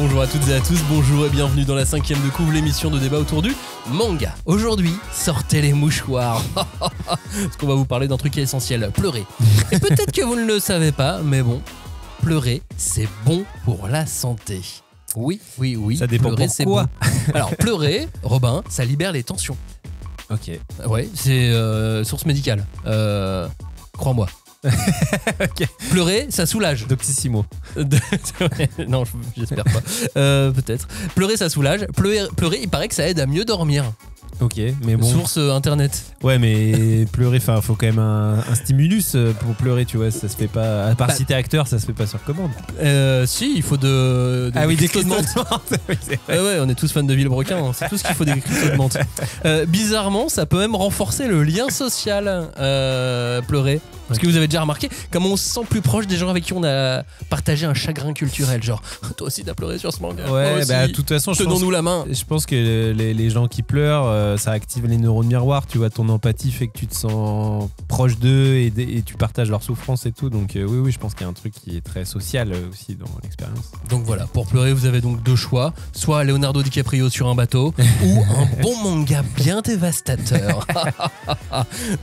Bonjour à toutes et à tous, bonjour et bienvenue dans la 5e de couvre, l'émission de débat autour du manga. Aujourd'hui, sortez les mouchoirs. Parce qu'on va vous parler d'un truc essentiel, pleurer. Et peut-être que vous ne le savez pas, mais bon, pleurer, c'est bon pour la santé. Oui. Ça dépend pleurer, pourquoi. c'est bon. Alors, pleurer, Robin, ça libère les tensions. Ok. Ouais, c'est source médicale. Crois-moi. Ok. Pleurer, ça soulage. Doctissimo. Non, j'espère pas. Peut-être. Pleurer, ça soulage. Pleurer, il paraît que ça aide à mieux dormir. Ok, mais bon. Source internet. Ouais, mais pleurer, enfin, faut quand même un stimulus pour pleurer, tu vois. Ça se fait pas. À part si t'es acteur, ça se fait pas sur commande. Si, il faut des cristaux de menthe. Oui, c'est vrai. Ouais, on est tous fans de Villebrequin. Hein. C'est tout ce qu'il faut, des cristaux de menthe. Bizarrement, ça peut même renforcer le lien social. Pleurer. Parce que vous avez déjà remarqué comment on se sent plus proche des gens avec qui on a partagé un chagrin culturel. Genre, toi aussi t'as pleuré sur ce manga. Ouais, bah de toute façon, tenons-nous la main. Je pense que les gens qui pleurent, ça active les neurones miroirs. Tu vois, ton empathie fait que tu te sens proche d'eux et tu partages leur souffrance et tout. Donc oui, je pense qu'il y a un truc qui est très social aussi dans l'expérience. Donc voilà, pour pleurer, vous avez donc deux choix. Soit Leonardo DiCaprio sur un bateau ou un bon manga bien dévastateur.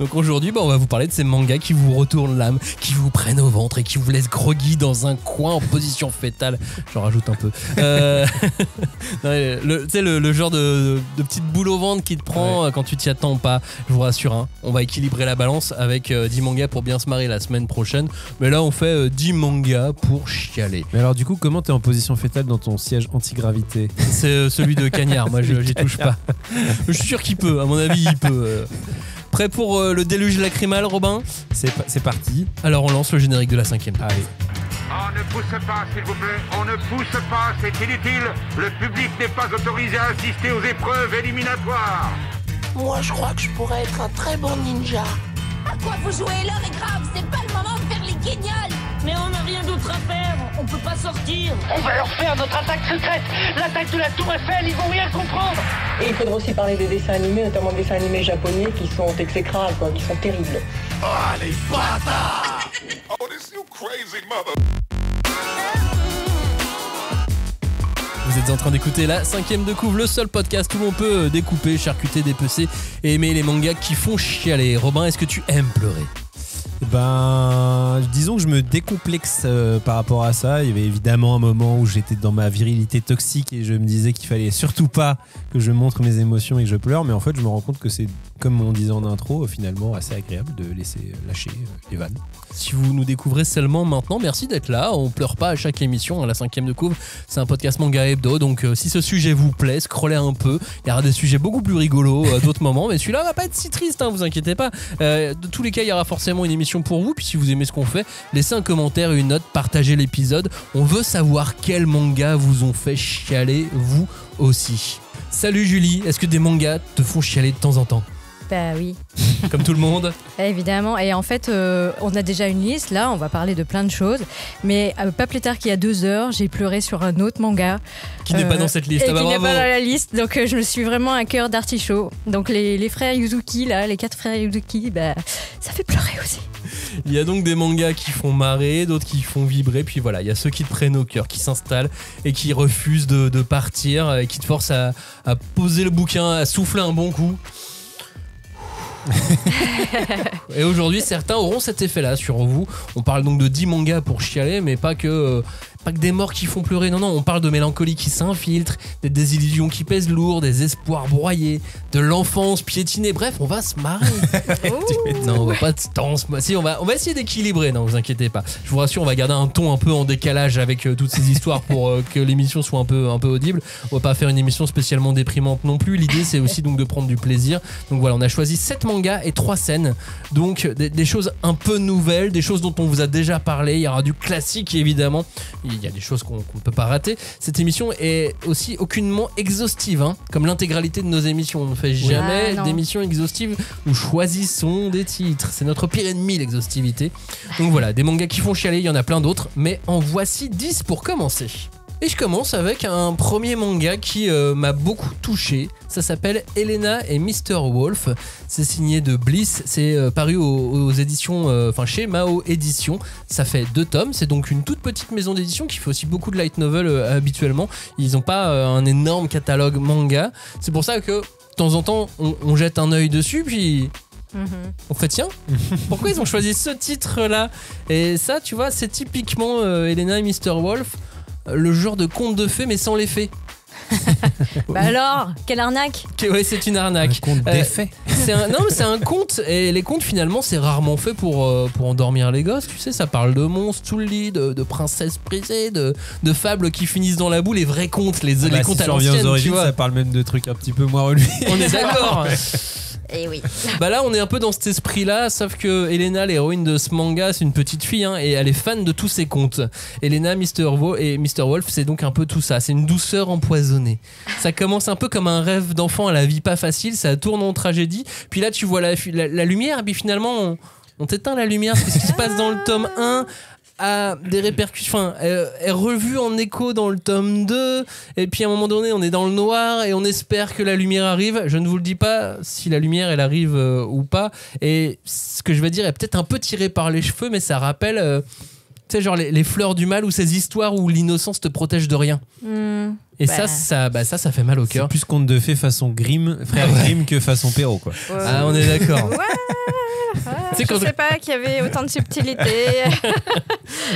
Donc aujourd'hui, on va vous parler de ces mangas qui vous retournent l'âme, qui vous prennent au ventre et qui vous laissent groggy dans un coin en position fétale. J'en rajoute un peu. Tu sais, le genre de petite boule au ventre qui te prend quand tu t'y attends pas. Je vous rassure, hein, on va équilibrer la balance avec 10 mangas pour bien se marrer la semaine prochaine. Mais là, on fait 10 mangas pour chialer. Mais alors du coup, comment t'es en position fétale dans ton siège anti-gravité? C'est celui de Cagnard, moi j'y touche pas. Je suis sûr qu'il peut, à mon avis il peut. Prêt pour le déluge lacrymal, Robin? C'est parti. Alors on lance le générique de la 5e. Allez. On ne pousse pas, s'il vous plaît. On ne pousse pas, c'est inutile. Le public n'est pas autorisé à assister aux épreuves éliminatoires. Moi, je crois que je pourrais être un très bon ninja. À quoi vous jouez? L'heure est grave, c'est pas le moment de faire les guignols. Mais on n'a rien d'autre à faire, on peut pas sortir. On va leur faire notre attaque secrète, l'attaque de la Tour Eiffel, ils vont rien comprendre. Et il faudra aussi parler des dessins animés, notamment des dessins animés japonais qui sont exécrables, quoi, qui sont terribles. Ah, les bâtards! Oh, this you crazy mother... Vous êtes en train d'écouter la 5e de couvre, le seul podcast où l'on peut découper, charcuter, dépecer et aimer les mangas qui font chialer. Robin, est-ce que tu aimes pleurer? Ben, disons que je me décomplexe par rapport à ça. Il y avait évidemment un moment où j'étais dans ma virilité toxique et je me disais qu'il fallait surtout pas que je montre mes émotions et que je pleure. Mais en fait, je me rends compte que c'est, comme on disait en intro, finalement assez agréable de laisser lâcher les vannes. Si vous nous découvrez seulement maintenant, merci d'être là. On pleure pas à chaque émission, la 5e de couvre. C'est un podcast manga hebdo, donc si ce sujet vous plaît, scrollez un peu. Il y aura des sujets beaucoup plus rigolos à d'autres moments, mais celui-là va pas être si triste, hein, vous inquiétez pas. De tous les cas, il y aura forcément une émission pour vous. Puis si vous aimez ce qu'on fait, laissez un commentaire, une note, partagez l'épisode. On veut savoir quels mangas vous ont fait chialer, vous aussi. Salut Julie, est-ce que des mangas te font chialer de temps en temps? Bah oui. Comme tout le monde. Évidemment. Et en fait, on a déjà une liste. Là, on va parler de plein de choses. Mais pas plus tard qu'il y a 2 heures, j'ai pleuré sur un autre manga. Qui n'est pas dans cette liste. Et ah bah qui n'est bravo. pas dans la liste. Donc, je me suis vraiment un cœur d'artichaut. Donc, les frères Yuzuki, là, les 4 frères Yuzuki, bah, ça fait pleurer aussi. Il y a donc des mangas qui font marrer, d'autres qui font vibrer. Puis voilà, il y a ceux qui te prennent au cœur, qui s'installent et qui refusent de partir, et qui te forcent à poser le bouquin, à souffler un bon coup. Et aujourd'hui, certains auront cet effet-là sur vous. On parle donc de 10 mangas pour chialer, mais pas que des morts qui font pleurer. Non, on parle de mélancolie qui s'infiltre, des désillusions qui pèsent lourd, des espoirs broyés, de l'enfance piétinée. Bref, on va se marrer. Non, on va pas si, on va essayer d'équilibrer. Non, vous inquiétez pas. Je vous rassure, on va garder un ton un peu en décalage avec toutes ces histoires pour que l'émission soit un peu audible. On va pas faire une émission spécialement déprimante non plus. L'idée, c'est aussi donc de prendre du plaisir. Donc voilà, on a choisi 7 mangas et 3 scènes. Donc des choses un peu nouvelles, des choses dont on vous a déjà parlé. Il y aura du classique évidemment. Il y a des choses qu'on ne peut pas rater. Cette émission est aussi aucunement exhaustive, hein, comme l'intégralité de nos émissions. On ne fait jamais d'émissions exhaustives. Nous choisissons des titres. C'est notre pire ennemi, l'exhaustivité. Donc voilà, des mangas qui font chialer, il y en a plein d'autres, mais en voici 10 pour commencer. Et je commence avec un premier manga qui m'a beaucoup touché. Ça s'appelle Elena et Mr. Wolf. C'est signé de Bliss. C'est paru aux éditions, chez Mao Éditions. Ça fait 2 tomes. C'est donc une toute petite maison d'édition qui fait aussi beaucoup de light novel habituellement. Ils n'ont pas un énorme catalogue manga. C'est pour ça que de temps en temps, on jette un œil dessus, puis... On fait tiens, pourquoi ils ont choisi ce titre-là? Et ça, tu vois, c'est typiquement Elena et Mr. Wolf, le genre de conte de fées mais sans les fées. Bah alors, quelle arnaque! Ouais, c'est une arnaque. Un conte d'effets. Non, mais c'est un conte, et les contes finalement c'est rarement fait pour endormir les gosses, tu sais, ça parle de monstres sous le lit, de princesses brisées, de fables qui finissent dans la boue, les vrais contes, les contes si à tu reviens l'ancienne, aux origines, tu vois. ça parle même de trucs un petit peu moins relevés. On est d'accord. Eh oui. Bah là on est un peu dans cet esprit là, sauf que Elena, l'héroïne de ce manga, c'est une petite fille et elle est fan de tous ces contes. Elena, Mr. Wolf, c'est donc un peu tout ça, c'est une douceur empoisonnée. Ça commence un peu comme un rêve d'enfant à la vie pas facile, ça tourne en tragédie, puis là tu vois la lumière, et puis finalement on t'éteint la lumière, parce que ce qui se passe dans le tome 1 a des répercussions, est revu en écho dans le tome 2, et puis à un moment donné on est dans le noir et on espère que la lumière arrive. Je ne vous le dis pas si la lumière elle arrive ou pas, et ce que je vais dire est peut-être un peu tiré par les cheveux, mais ça rappelle tu sais, genre les fleurs du mal, ou ces histoires où l'innocence te protège de rien. Et ça fait mal au C'est cœur. plus conte de fées façon frère Grimm que façon Perrault, quoi. Ah, on est d'accord. Je sais pas qu'il y avait autant de subtilité.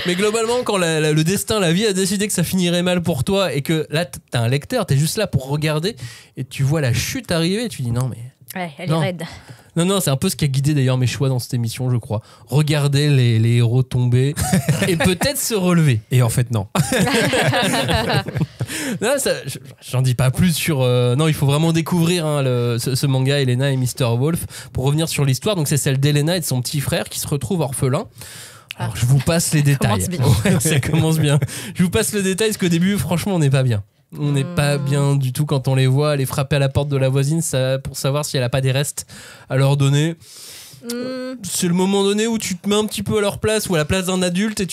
Mais globalement, quand le destin, la vie a décidé que ça finirait mal pour toi, et que là t'as un lecteur, t'es juste là pour regarder, et tu vois la chute arriver, et tu dis non mais... Ouais, elle Non. est raide. Non, c'est un peu ce qui a guidé d'ailleurs mes choix dans cette émission, je crois. Regarder les héros tomber et peut-être se relever. Et en fait, non. Non, j'en dis pas plus sur... non, il faut vraiment découvrir ce manga Elena et Mr. Wolf. Pour revenir sur l'histoire, donc c'est celle d'Elena et de son petit frère qui se retrouvent orphelins. Alors je vous passe les détails. Commence bien. Ouais, ça commence bien. Je vous passe le détail parce qu'au début, franchement, on n'est pas bien. On n'est pas bien du tout quand on les voit aller frapper à la porte de la voisine pour savoir si elle a pas des restes à leur donner. C'est le moment donné où tu te mets un petit peu à leur place ou à la place d'un adulte et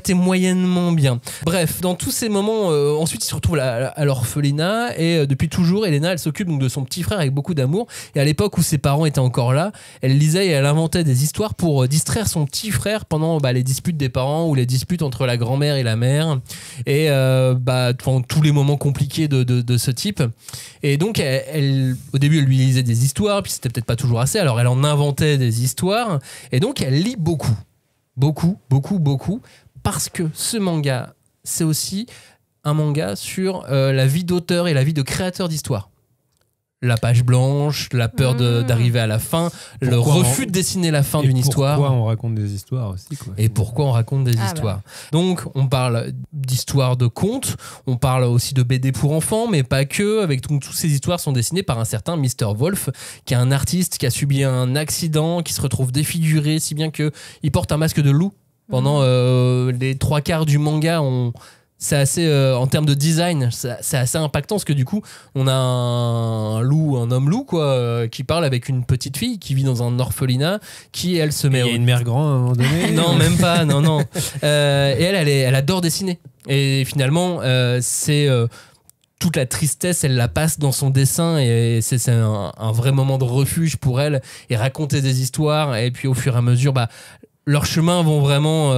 t'es moyennement bien. Bref, dans tous ces moments, ensuite ils se retrouvent à l'orphelinat, et depuis toujours, Elena, elle s'occupe donc de son petit frère avec beaucoup d'amour. Et à l'époque où ses parents étaient encore là, elle lisait et elle inventait des histoires pour distraire son petit frère pendant les disputes des parents ou les disputes entre la grand-mère et la mère, et pendant tous les moments compliqués de ce type. Et donc, au début, elle lui lisait des histoires, puis c'était peut-être pas toujours assez, alors elle en inventait des histoires, et donc elle lit beaucoup. Beaucoup, parce que ce manga, c'est aussi un manga sur la vie d'auteur et la vie de créateur d'histoire. La page blanche, la peur d'arriver à la fin, le refus de dessiner la fin d'une histoire. Pourquoi on raconte des histoires aussi, quoi. Et pourquoi on raconte des histoires. Donc, on parle d'histoires de contes, on parle aussi de BD pour enfants, mais pas que. Avec toutes ces histoires sont dessinées par un certain Mr. Wolf, qui est un artiste qui a subi un accident, qui se retrouve défiguré, si bien qu'il porte un masque de loup. Pendant les 3/4 du manga, c'est assez, en termes de design, c'est assez impactant, parce que du coup, on a un homme loup, quoi, qui parle avec une petite fille qui vit dans un orphelinat, qui, elle, se met... Il y a une mère grand à un moment donné. Non, même pas, non. Et elle adore dessiner. Et finalement, c'est... toute la tristesse, elle la passe dans son dessin, et c'est un vrai moment de refuge pour elle, et raconter des histoires. Et puis au fur et à mesure, leurs chemins vont vraiment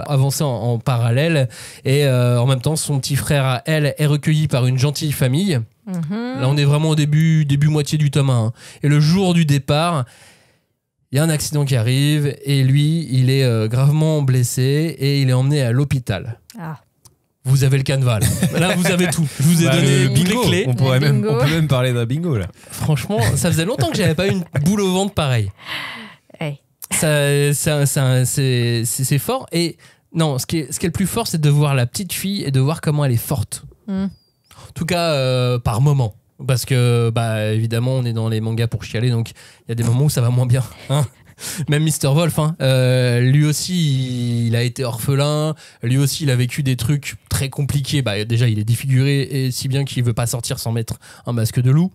avancer en parallèle, et en même temps son petit frère à elle est recueilli par une gentille famille. Là on est vraiment au début moitié du tome 1, et le jour du départ, il y a un accident qui arrive, et lui il est gravement blessé, et il est emmené à l'hôpital. Vous avez le canevas là, vous avez tout. Je vous ai donné le bingo. les clés. On peut même parler d'un bingo là. Franchement, ça faisait longtemps que j'avais pas eu une boule au ventre pareille. Hey. C'est fort. Et non, ce qui est le plus fort, c'est de voir la petite fille et de voir comment elle est forte. En tout cas, par moment. Parce que, évidemment, on est dans les mangas pour chialer, donc il y a des moments où ça va moins bien. Même Mr. Wolf, lui aussi, il a été orphelin. Lui aussi, il a vécu des trucs très compliqués. Déjà, il est défiguré, et si bien qu'il veut pas sortir sans mettre un masque de loup.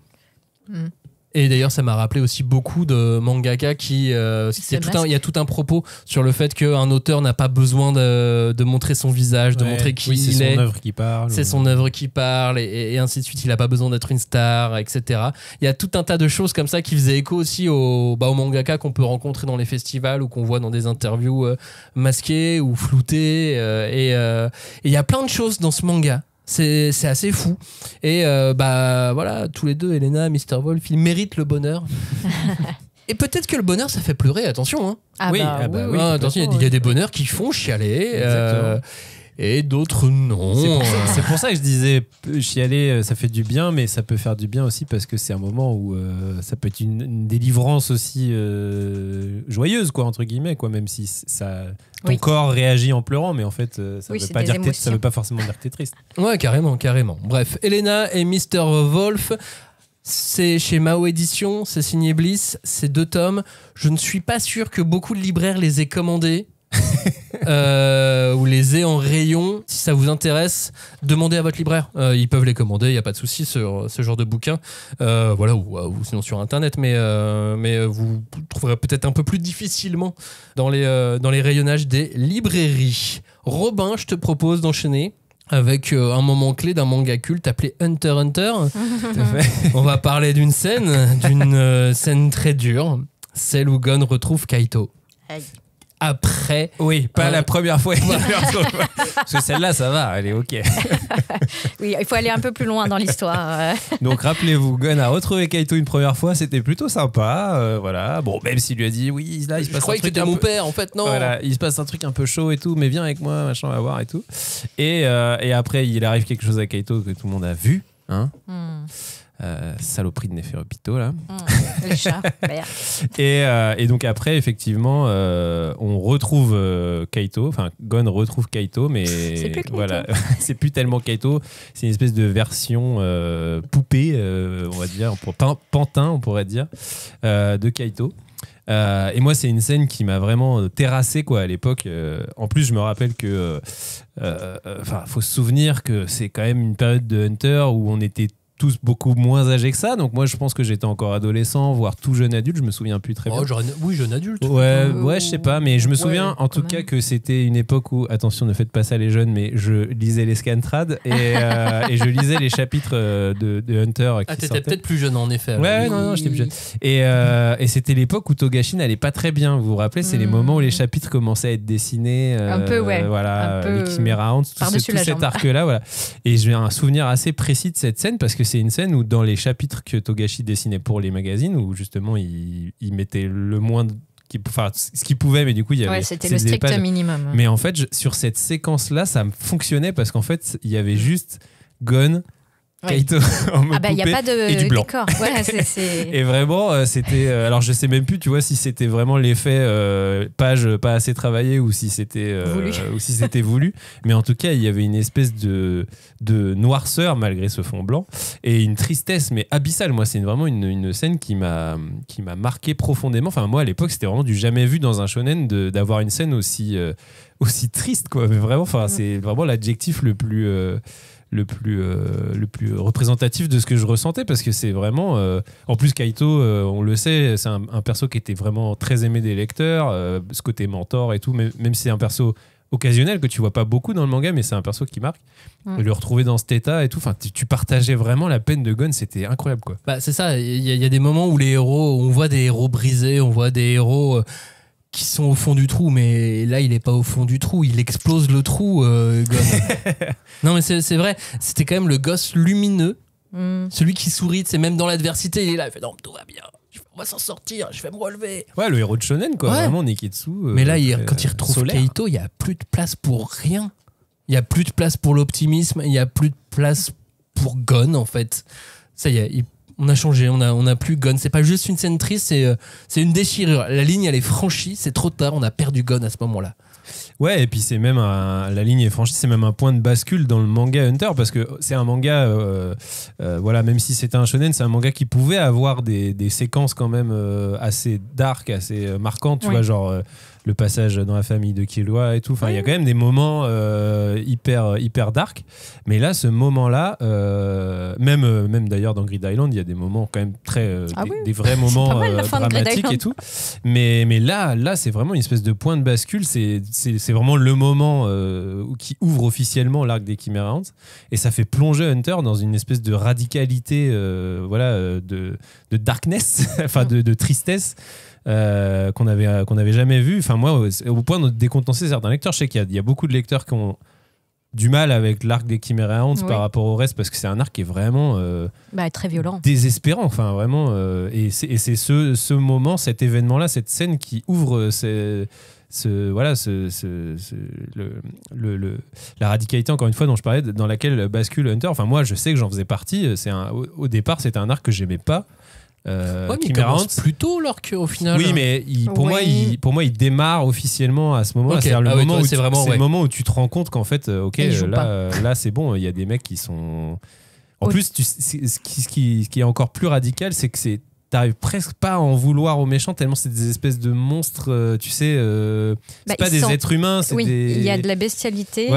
Et d'ailleurs, ça m'a rappelé aussi beaucoup de mangaka il y a tout un propos sur le fait qu'un auteur n'a pas besoin de montrer son visage, de montrer qui il est. C'est son œuvre qui parle. C'est son œuvre qui parle et ainsi de suite. Il n'a pas besoin d'être une star, etc. Il y a tout un tas de choses comme ça qui faisaient écho aussi aux mangaka qu'on peut rencontrer dans les festivals ou qu'on voit dans des interviews masquées ou floutées. Et il y a plein de choses dans ce manga. C'est assez fou. Et voilà, tous les deux, Elena, Mr. Wolf, ils méritent le bonheur. Et peut-être que le bonheur, ça fait pleurer, attention. Hein. Oui. Attention, il y a des bonheurs qui font chialer. Et d'autres non. C'est pour ça que je disais chialer, ça fait du bien, mais ça peut faire du bien aussi parce que c'est un moment où ça peut être une délivrance aussi joyeuse, quoi, entre guillemets, quoi, même si ton corps réagit en pleurant, mais en fait, ça veut pas forcément dire que t'es triste. Ouais, carrément. Bref, Elena et Mr. Wolf. C'est chez Mao Édition, c'est signé Bliss, c'est 2 tomes. Je ne suis pas sûr que beaucoup de libraires les aient commandés. Ou les aient en rayon. Si ça vous intéresse, demandez à votre libraire. Ils peuvent les commander, il n'y a pas de souci sur ce genre de bouquin. Voilà, ou sinon sur internet, mais vous trouverez peut-être un peu plus difficilement dans les rayonnages des librairies. Robin, je te propose d'enchaîner avec un moment clé d'un manga culte appelé Hunter x Hunter. On va parler d'une scène très dure, celle où Gon retrouve Kaito. Après. Oui, pas la première fois. Parce que celle-là, ça va, elle est ok. Oui, il faut aller un peu plus loin dans l'histoire. Donc rappelez-vous, Gon a retrouvé Kaito une première fois, c'était plutôt sympa. Voilà. Bon, même s'il lui a dit oui, là, il se passe un truc. Je croyais que c'était mon père, en fait, non. Voilà, il se passe un truc un peu chaud et tout, mais viens avec moi, machin, on va voir et tout. Et après, il arrive quelque chose à Kaito que tout le monde a vu. Hein. Saloperie de Néferopito là. Les chats. Et donc après effectivement on retrouve Kaito, enfin Gon retrouve Kaito, mais c'est plus Kaito. Voilà, c'est plus tellement Kaito, c'est une espèce de version poupée, on va dire, pantin on pourrait dire, de Kaito. Et moi c'est une scène qui m'a vraiment terrassé quoi à l'époque. En plus je me rappelle que faut se souvenir que c'est quand même une période de Hunter où on était tous beaucoup moins âgés que ça, donc moi je pense que j'étais encore adolescent, voire tout jeune adulte, je me souviens plus très bien. Oui, jeune adulte. Ouais, je sais pas, mais je me souviens en tout cas que c'était une époque où, attention, ne faites pas ça les jeunes, mais je lisais les Scantrad et je lisais les chapitres de Hunter. T'étais peut-être plus jeune en effet. Ouais, non, j'étais plus jeune. Et c'était l'époque où Togashi n'allait pas très bien, vous vous rappelez, c'est les moments où les chapitres commençaient à être dessinés. Un peu, ouais. Voilà, les Chimera Ant, tout cet arc-là, voilà. Et j'ai un souvenir assez précis de cette scène parce que c'est une scène où dans les chapitres que Togashi dessinait pour les magazines, où justement il mettait le moins ce qu'il pouvait, mais du coup il y avait c'était le strict minimum. Mais en fait sur cette séquence là ça fonctionnait parce qu'en fait il y avait juste Gon, Kaito en mode il n'y a pas de et du blanc. décor. Ouais, et vraiment c'était alors je sais même plus tu vois si c'était vraiment l'effet page pas assez travaillée ou si c'était voulu, mais en tout cas il y avait une espèce de noirceur malgré ce fond blanc et une tristesse mais abyssale. Moi c'est vraiment une scène qui m'a marqué profondément. Enfin moi à l'époque c'était vraiment du jamais vu dans un shonen d'avoir une scène aussi triste quoi, mais vraiment c'est vraiment l'adjectif le plus représentatif de ce que je ressentais parce que c'est vraiment en plus Kaito on le sait c'est un perso qui était vraiment très aimé des lecteurs, ce côté mentor et tout, même si c'est un perso occasionnel que tu vois pas beaucoup dans le manga mais c'est un perso qui marque. Le retrouver dans cet état et tout, enfin tu partageais vraiment la peine de Gon, c'était incroyable quoi. C'est ça, il y a des moments où les héros, on voit des héros brisés, on voit des héros qui sont au fond du trou, mais là il est pas au fond du trou, il explose le trou, Gon. Non mais c'est vrai, c'était quand même le gosse lumineux, celui qui sourit, c'est même dans l'adversité, il est là, il fait non tout va bien, on va s'en sortir, je vais me relever. Ouais, le héros de shonen quoi, vraiment Neketsu. Mais là quand il retrouve solaire. Kaito, il y a plus de place pour rien, il y a plus de place pour l'optimisme, il y a plus de place pour Gon en fait. Ça y est, on a changé, on a plus Gon. C'est pas juste une scène triste, c'est une déchirure. La ligne, elle est franchie, c'est trop tard, on a perdu Gon à ce moment-là. Ouais, et puis c'est même la ligne est franchie, c'est même un point de bascule dans le manga Hunter parce que c'est un manga, voilà, même si c'était un shonen, c'est un manga qui pouvait avoir des séquences quand même assez dark, assez marquantes, tu vois, genre le passage dans la famille de Killua et tout. Enfin, il y a quand même des moments hyper dark. Mais là, ce moment-là, même d'ailleurs dans Grid Island, il y a des moments quand même très des vrais moments dramatiques et tout. Mais là, c'est vraiment une espèce de point de bascule. C'est vraiment le moment qui ouvre officiellement l'arc des Chimera Ants, et ça fait plonger Hunter dans une espèce de radicalité, de darkness, enfin de tristesse. Qu'on avait jamais vu. Enfin, moi, au point de décontenancer certains lecteurs, je sais qu'il y a beaucoup de lecteurs qui ont du mal avec l'arc des Chimera Ants par rapport au reste, parce que c'est un arc qui est vraiment très violent, désespérant. Enfin, vraiment, et c'est ce moment, cet événement-là, cette scène qui ouvre la radicalité, encore une fois, dont je parlais, dans laquelle bascule Hunter. Enfin, moi, je sais que j'en faisais partie. Au départ, c'était un arc que j'aimais pas. Mais il commence plus tôt l'arc au final. Oui, mais pour moi, il démarre officiellement à ce moment-là. Okay. C'est-à-dire le moment où tu te rends compte qu'en fait, là, c'est bon. Il y a des mecs qui sont. En plus, ce qui est encore plus radical, c'est que t'arrives presque pas à en vouloir aux méchants, tellement c'est des espèces de monstres, tu sais, c'est pas des êtres humains, c'est des... il y a de la bestialité,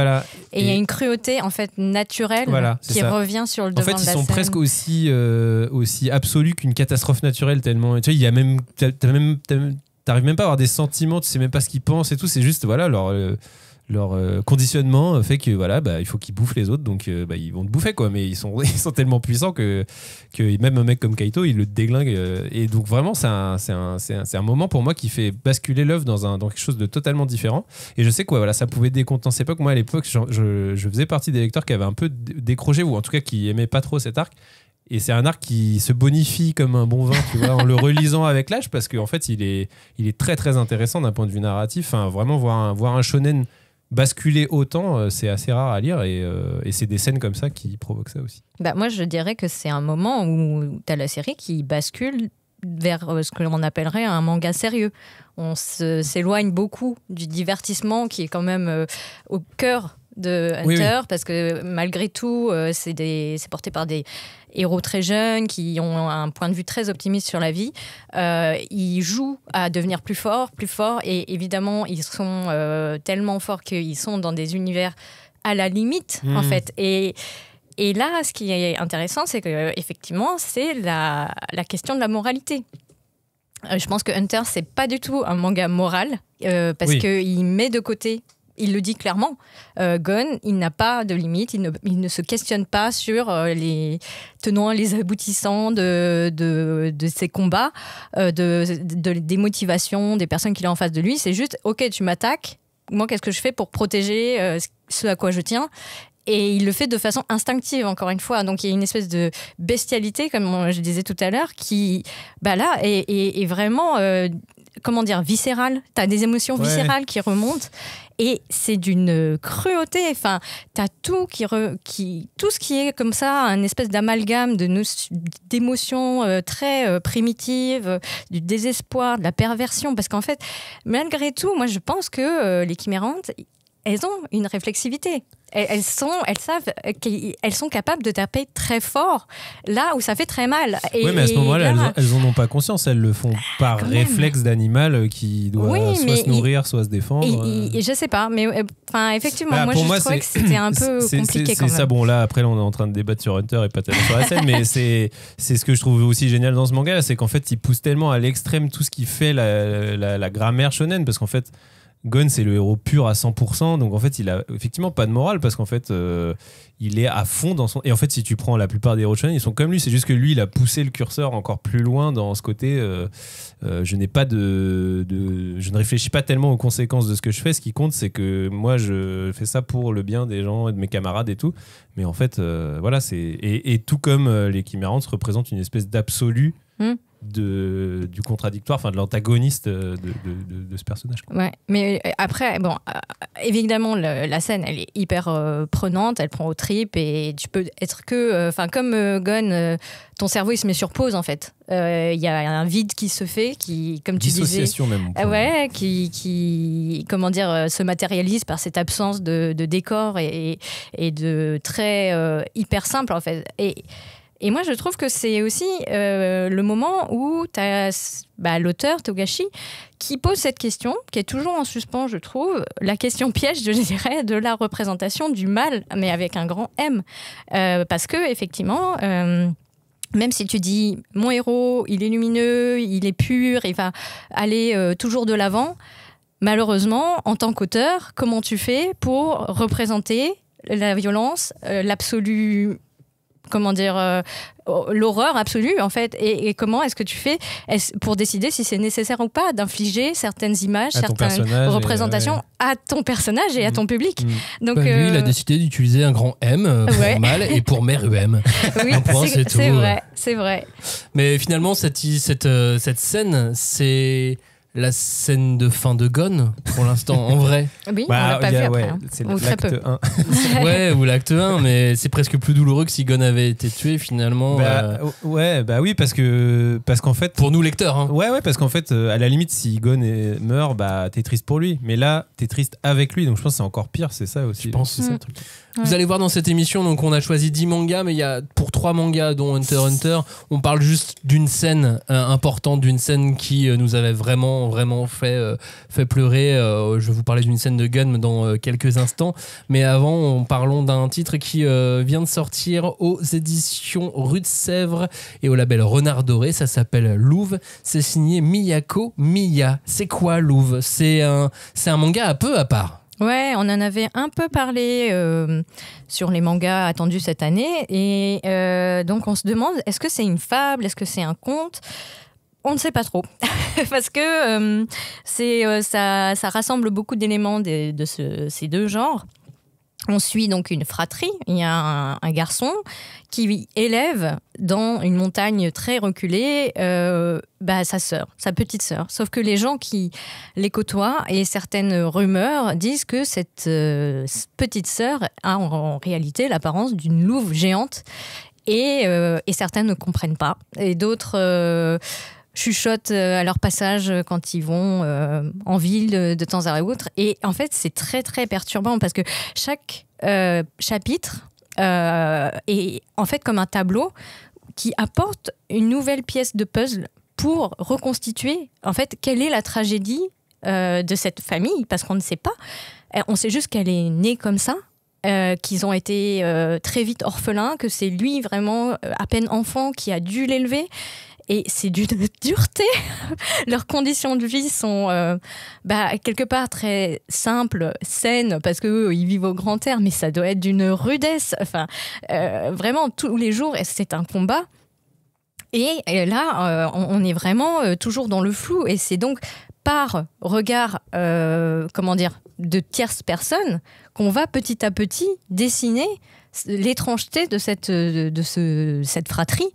et il y a une cruauté en fait naturelle qui revient sur le devant de la scène. En fait, ils sont presque aussi absolus qu'une catastrophe naturelle, tellement, tu vois, il y a même, t'arrives même pas à avoir des sentiments, tu sais même pas ce qu'ils pensent et tout, c'est juste, leur conditionnement fait que il faut qu'ils bouffent les autres, donc ils vont te bouffer, quoi. Mais ils sont tellement puissants que même un mec comme Kaito, il le déglingue, et donc vraiment c'est un moment pour moi qui fait basculer l'œuvre dans quelque chose de totalement différent. Et je sais que ça pouvait décontenancer pas, que moi à l'époque je faisais partie des lecteurs qui avaient un peu décroché, ou en tout cas qui aimaient pas trop cet arc. Et c'est un arc qui se bonifie comme un bon vin, tu vois, en le relisant avec l'âge, parce qu'en fait il est très très intéressant d'un point de vue narratif. Enfin, vraiment voir un shonen basculer autant, c'est assez rare à lire, et c'est des scènes comme ça qui provoquent ça aussi. Moi, je dirais que c'est un moment où tu as la série qui bascule vers ce que l'on appellerait un manga sérieux. On s'éloigne beaucoup du divertissement qui est quand même au cœur de Hunter, parce que malgré tout, c'est porté par des héros très jeunes qui ont un point de vue très optimiste sur la vie. Ils jouent à devenir plus forts, et évidemment, ils sont tellement forts qu'ils sont dans des univers à la limite, en fait. Et là, ce qui est intéressant, c'est qu'effectivement, c'est la question de la moralité. Je pense que Hunter, c'est pas du tout un manga moral, parce qu'il met de côté. Il le dit clairement. Gon, il n'a pas de limite, il ne se questionne pas sur les tenants et les aboutissants de ses combats, des motivations des personnes qu'il a en face de lui. C'est juste, ok, tu m'attaques, moi qu'est-ce que je fais pour protéger ce à quoi je tiens ? Et il le fait de façon instinctive, encore une fois. Donc il y a une espèce de bestialité, comme je disais tout à l'heure, qui là est vraiment viscérale. T'as des émotions viscérales qui remontent. Et c'est d'une cruauté. Enfin, t'as tout tout ce qui est comme ça, un espèce d'amalgame d'émotions très primitives, du désespoir, de la perversion. Parce qu'en fait, malgré tout, moi je pense que les Chimera Ants, elles ont une réflexivité. Elles savent qu'elles sont capables de taper très fort là où ça fait très mal. Oui, mais à ce moment-là, elles n'en ont pas conscience. Elles le font par réflexe d'animal qui doit soit se nourrir, soit se défendre. Et je sais pas, mais effectivement, moi je trouvais que c'était un peu compliqué quand même. C'est ça, bon là, après on est en train de débattre sur Hunter et pas tellement sur la scène, mais c'est ce que je trouve aussi génial dans ce manga, c'est qu'en fait, il pousse tellement à l'extrême tout ce qui fait la grammaire shonen, parce qu'en fait, Gon, c'est le héros pur à 100%, donc en fait il a effectivement pas de morale, parce qu'en fait il est à fond dans son... Et en fait, si tu prends la plupart des héros shonen, ils sont comme lui, c'est juste que lui il a poussé le curseur encore plus loin dans ce côté je ne réfléchis pas tellement aux conséquences de ce que je fais, ce qui compte c'est que moi je fais ça pour le bien des gens et de mes camarades et tout, mais en fait et tout comme les Chimera Ants représentent une espèce d'absolu du contradictoire, enfin de l'antagoniste de ce personnage. Ouais, mais après, évidemment, la scène, elle est hyper prenante, elle prend aux tripes, et tu peux être que... comme Gon, ton cerveau, il se met sur pause, en fait. Il y a un vide qui se fait, qui, comme tu disais... Dissociation même. Qui se matérialise par cette absence de décor et de traits hyper simples, en fait. Et moi, je trouve que c'est aussi le moment où tu as l'auteur, Togashi, qui pose cette question, qui est toujours en suspens, je trouve, la question piège, je dirais, de la représentation du mal, mais avec un grand M. Parce que, effectivement, même si tu dis « mon héros, il est lumineux, il est pur, il va aller toujours de l'avant », malheureusement, en tant qu'auteur, comment tu fais pour représenter la violence, l'absolu... l'horreur absolue en fait, et comment est-ce que tu fais pour décider si c'est nécessaire ou pas d'infliger certaines images, certaines représentations à ton personnage et à ton public. Donc lui il a décidé d'utiliser un grand M pour mal et pour mère UM. Oui, c'est vrai. Mais finalement cette scène, c'est la scène de fin de Gone, pour l'instant, en vrai. Oui, on l'a pas vu après. C'est ou l'acte 1. Ouais, ou l'acte 1, mais c'est presque plus douloureux que si Gone avait été tué, finalement. Oui, parce qu'en fait... Pour nous, lecteurs. Hein. Ouais, parce qu'en fait, à la limite, si Gone meurt, t'es triste pour lui. Mais là, t'es triste avec lui, donc je pense que c'est encore pire, c'est ça aussi. Je pense que c'est ça le truc. Ouais. Vous allez voir dans cette émission, donc on a choisi 10 mangas, mais il y a pour 3 mangas, dont Hunter x Hunter, on parle juste d'une scène importante, d'une scène qui nous avait vraiment fait pleurer. Je vais vous parler d'une scène de Gun dans quelques instants, mais avant, parlons d'un titre qui vient de sortir aux éditions Rue de Sèvres et au label Renard Doré. Ça s'appelle Louve. C'est signé Miyako Miya. C'est quoi Louve ? C'est un manga un peu à part. Ouais, on en avait un peu parlé sur les mangas attendus cette année. Et donc, on se demande, est-ce que c'est une fable ? Est-ce que c'est un conte ? On ne sait pas trop. Parce que ça rassemble beaucoup d'éléments de ces deux genres. On suit donc une fratrie. Il y a un garçon qui élève dans une montagne très reculée sa sœur, sa petite sœur. Sauf que les gens qui les côtoient et certaines rumeurs disent que cette petite sœur a en réalité l'apparence d'une louve géante et certains ne comprennent pas. Et d'autres... chuchotent à leur passage quand ils vont en ville de temps à autre. Et en fait, c'est très, très perturbant parce que chaque chapitre est en fait comme un tableau qui apporte une nouvelle pièce de puzzle pour reconstituer en fait quelle est la tragédie de cette famille, parce qu'on ne sait pas. On sait juste qu'elle est née comme ça, qu'ils ont été très vite orphelins, que c'est lui vraiment à peine enfant qui a dû l'élever. Et c'est d'une dureté. Leurs conditions de vie sont quelque part très simples, saines, parce qu'eux, ils vivent au grand air, mais ça doit être d'une rudesse. Enfin, vraiment, tous les jours, c'est un combat. Et là, on est vraiment toujours dans le flou. Et c'est donc par regard, de tierces personnes qu'on va petit à petit dessiner l'étrangeté de cette fratrie.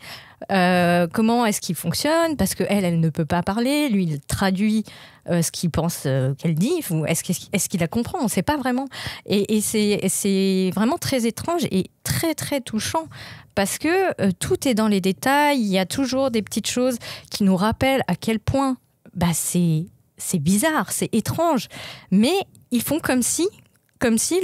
Comment est-ce qu'il fonctionne, parce qu'elle ne peut pas parler, lui il traduit ce qu'il pense qu'elle dit, ou est-ce qu'il la comprend, on ne sait pas vraiment, et c'est vraiment très étrange et très très touchant, parce que tout est dans les détails, il y a toujours des petites choses qui nous rappellent à quel point c'est bizarre, c'est étrange, mais ils font comme si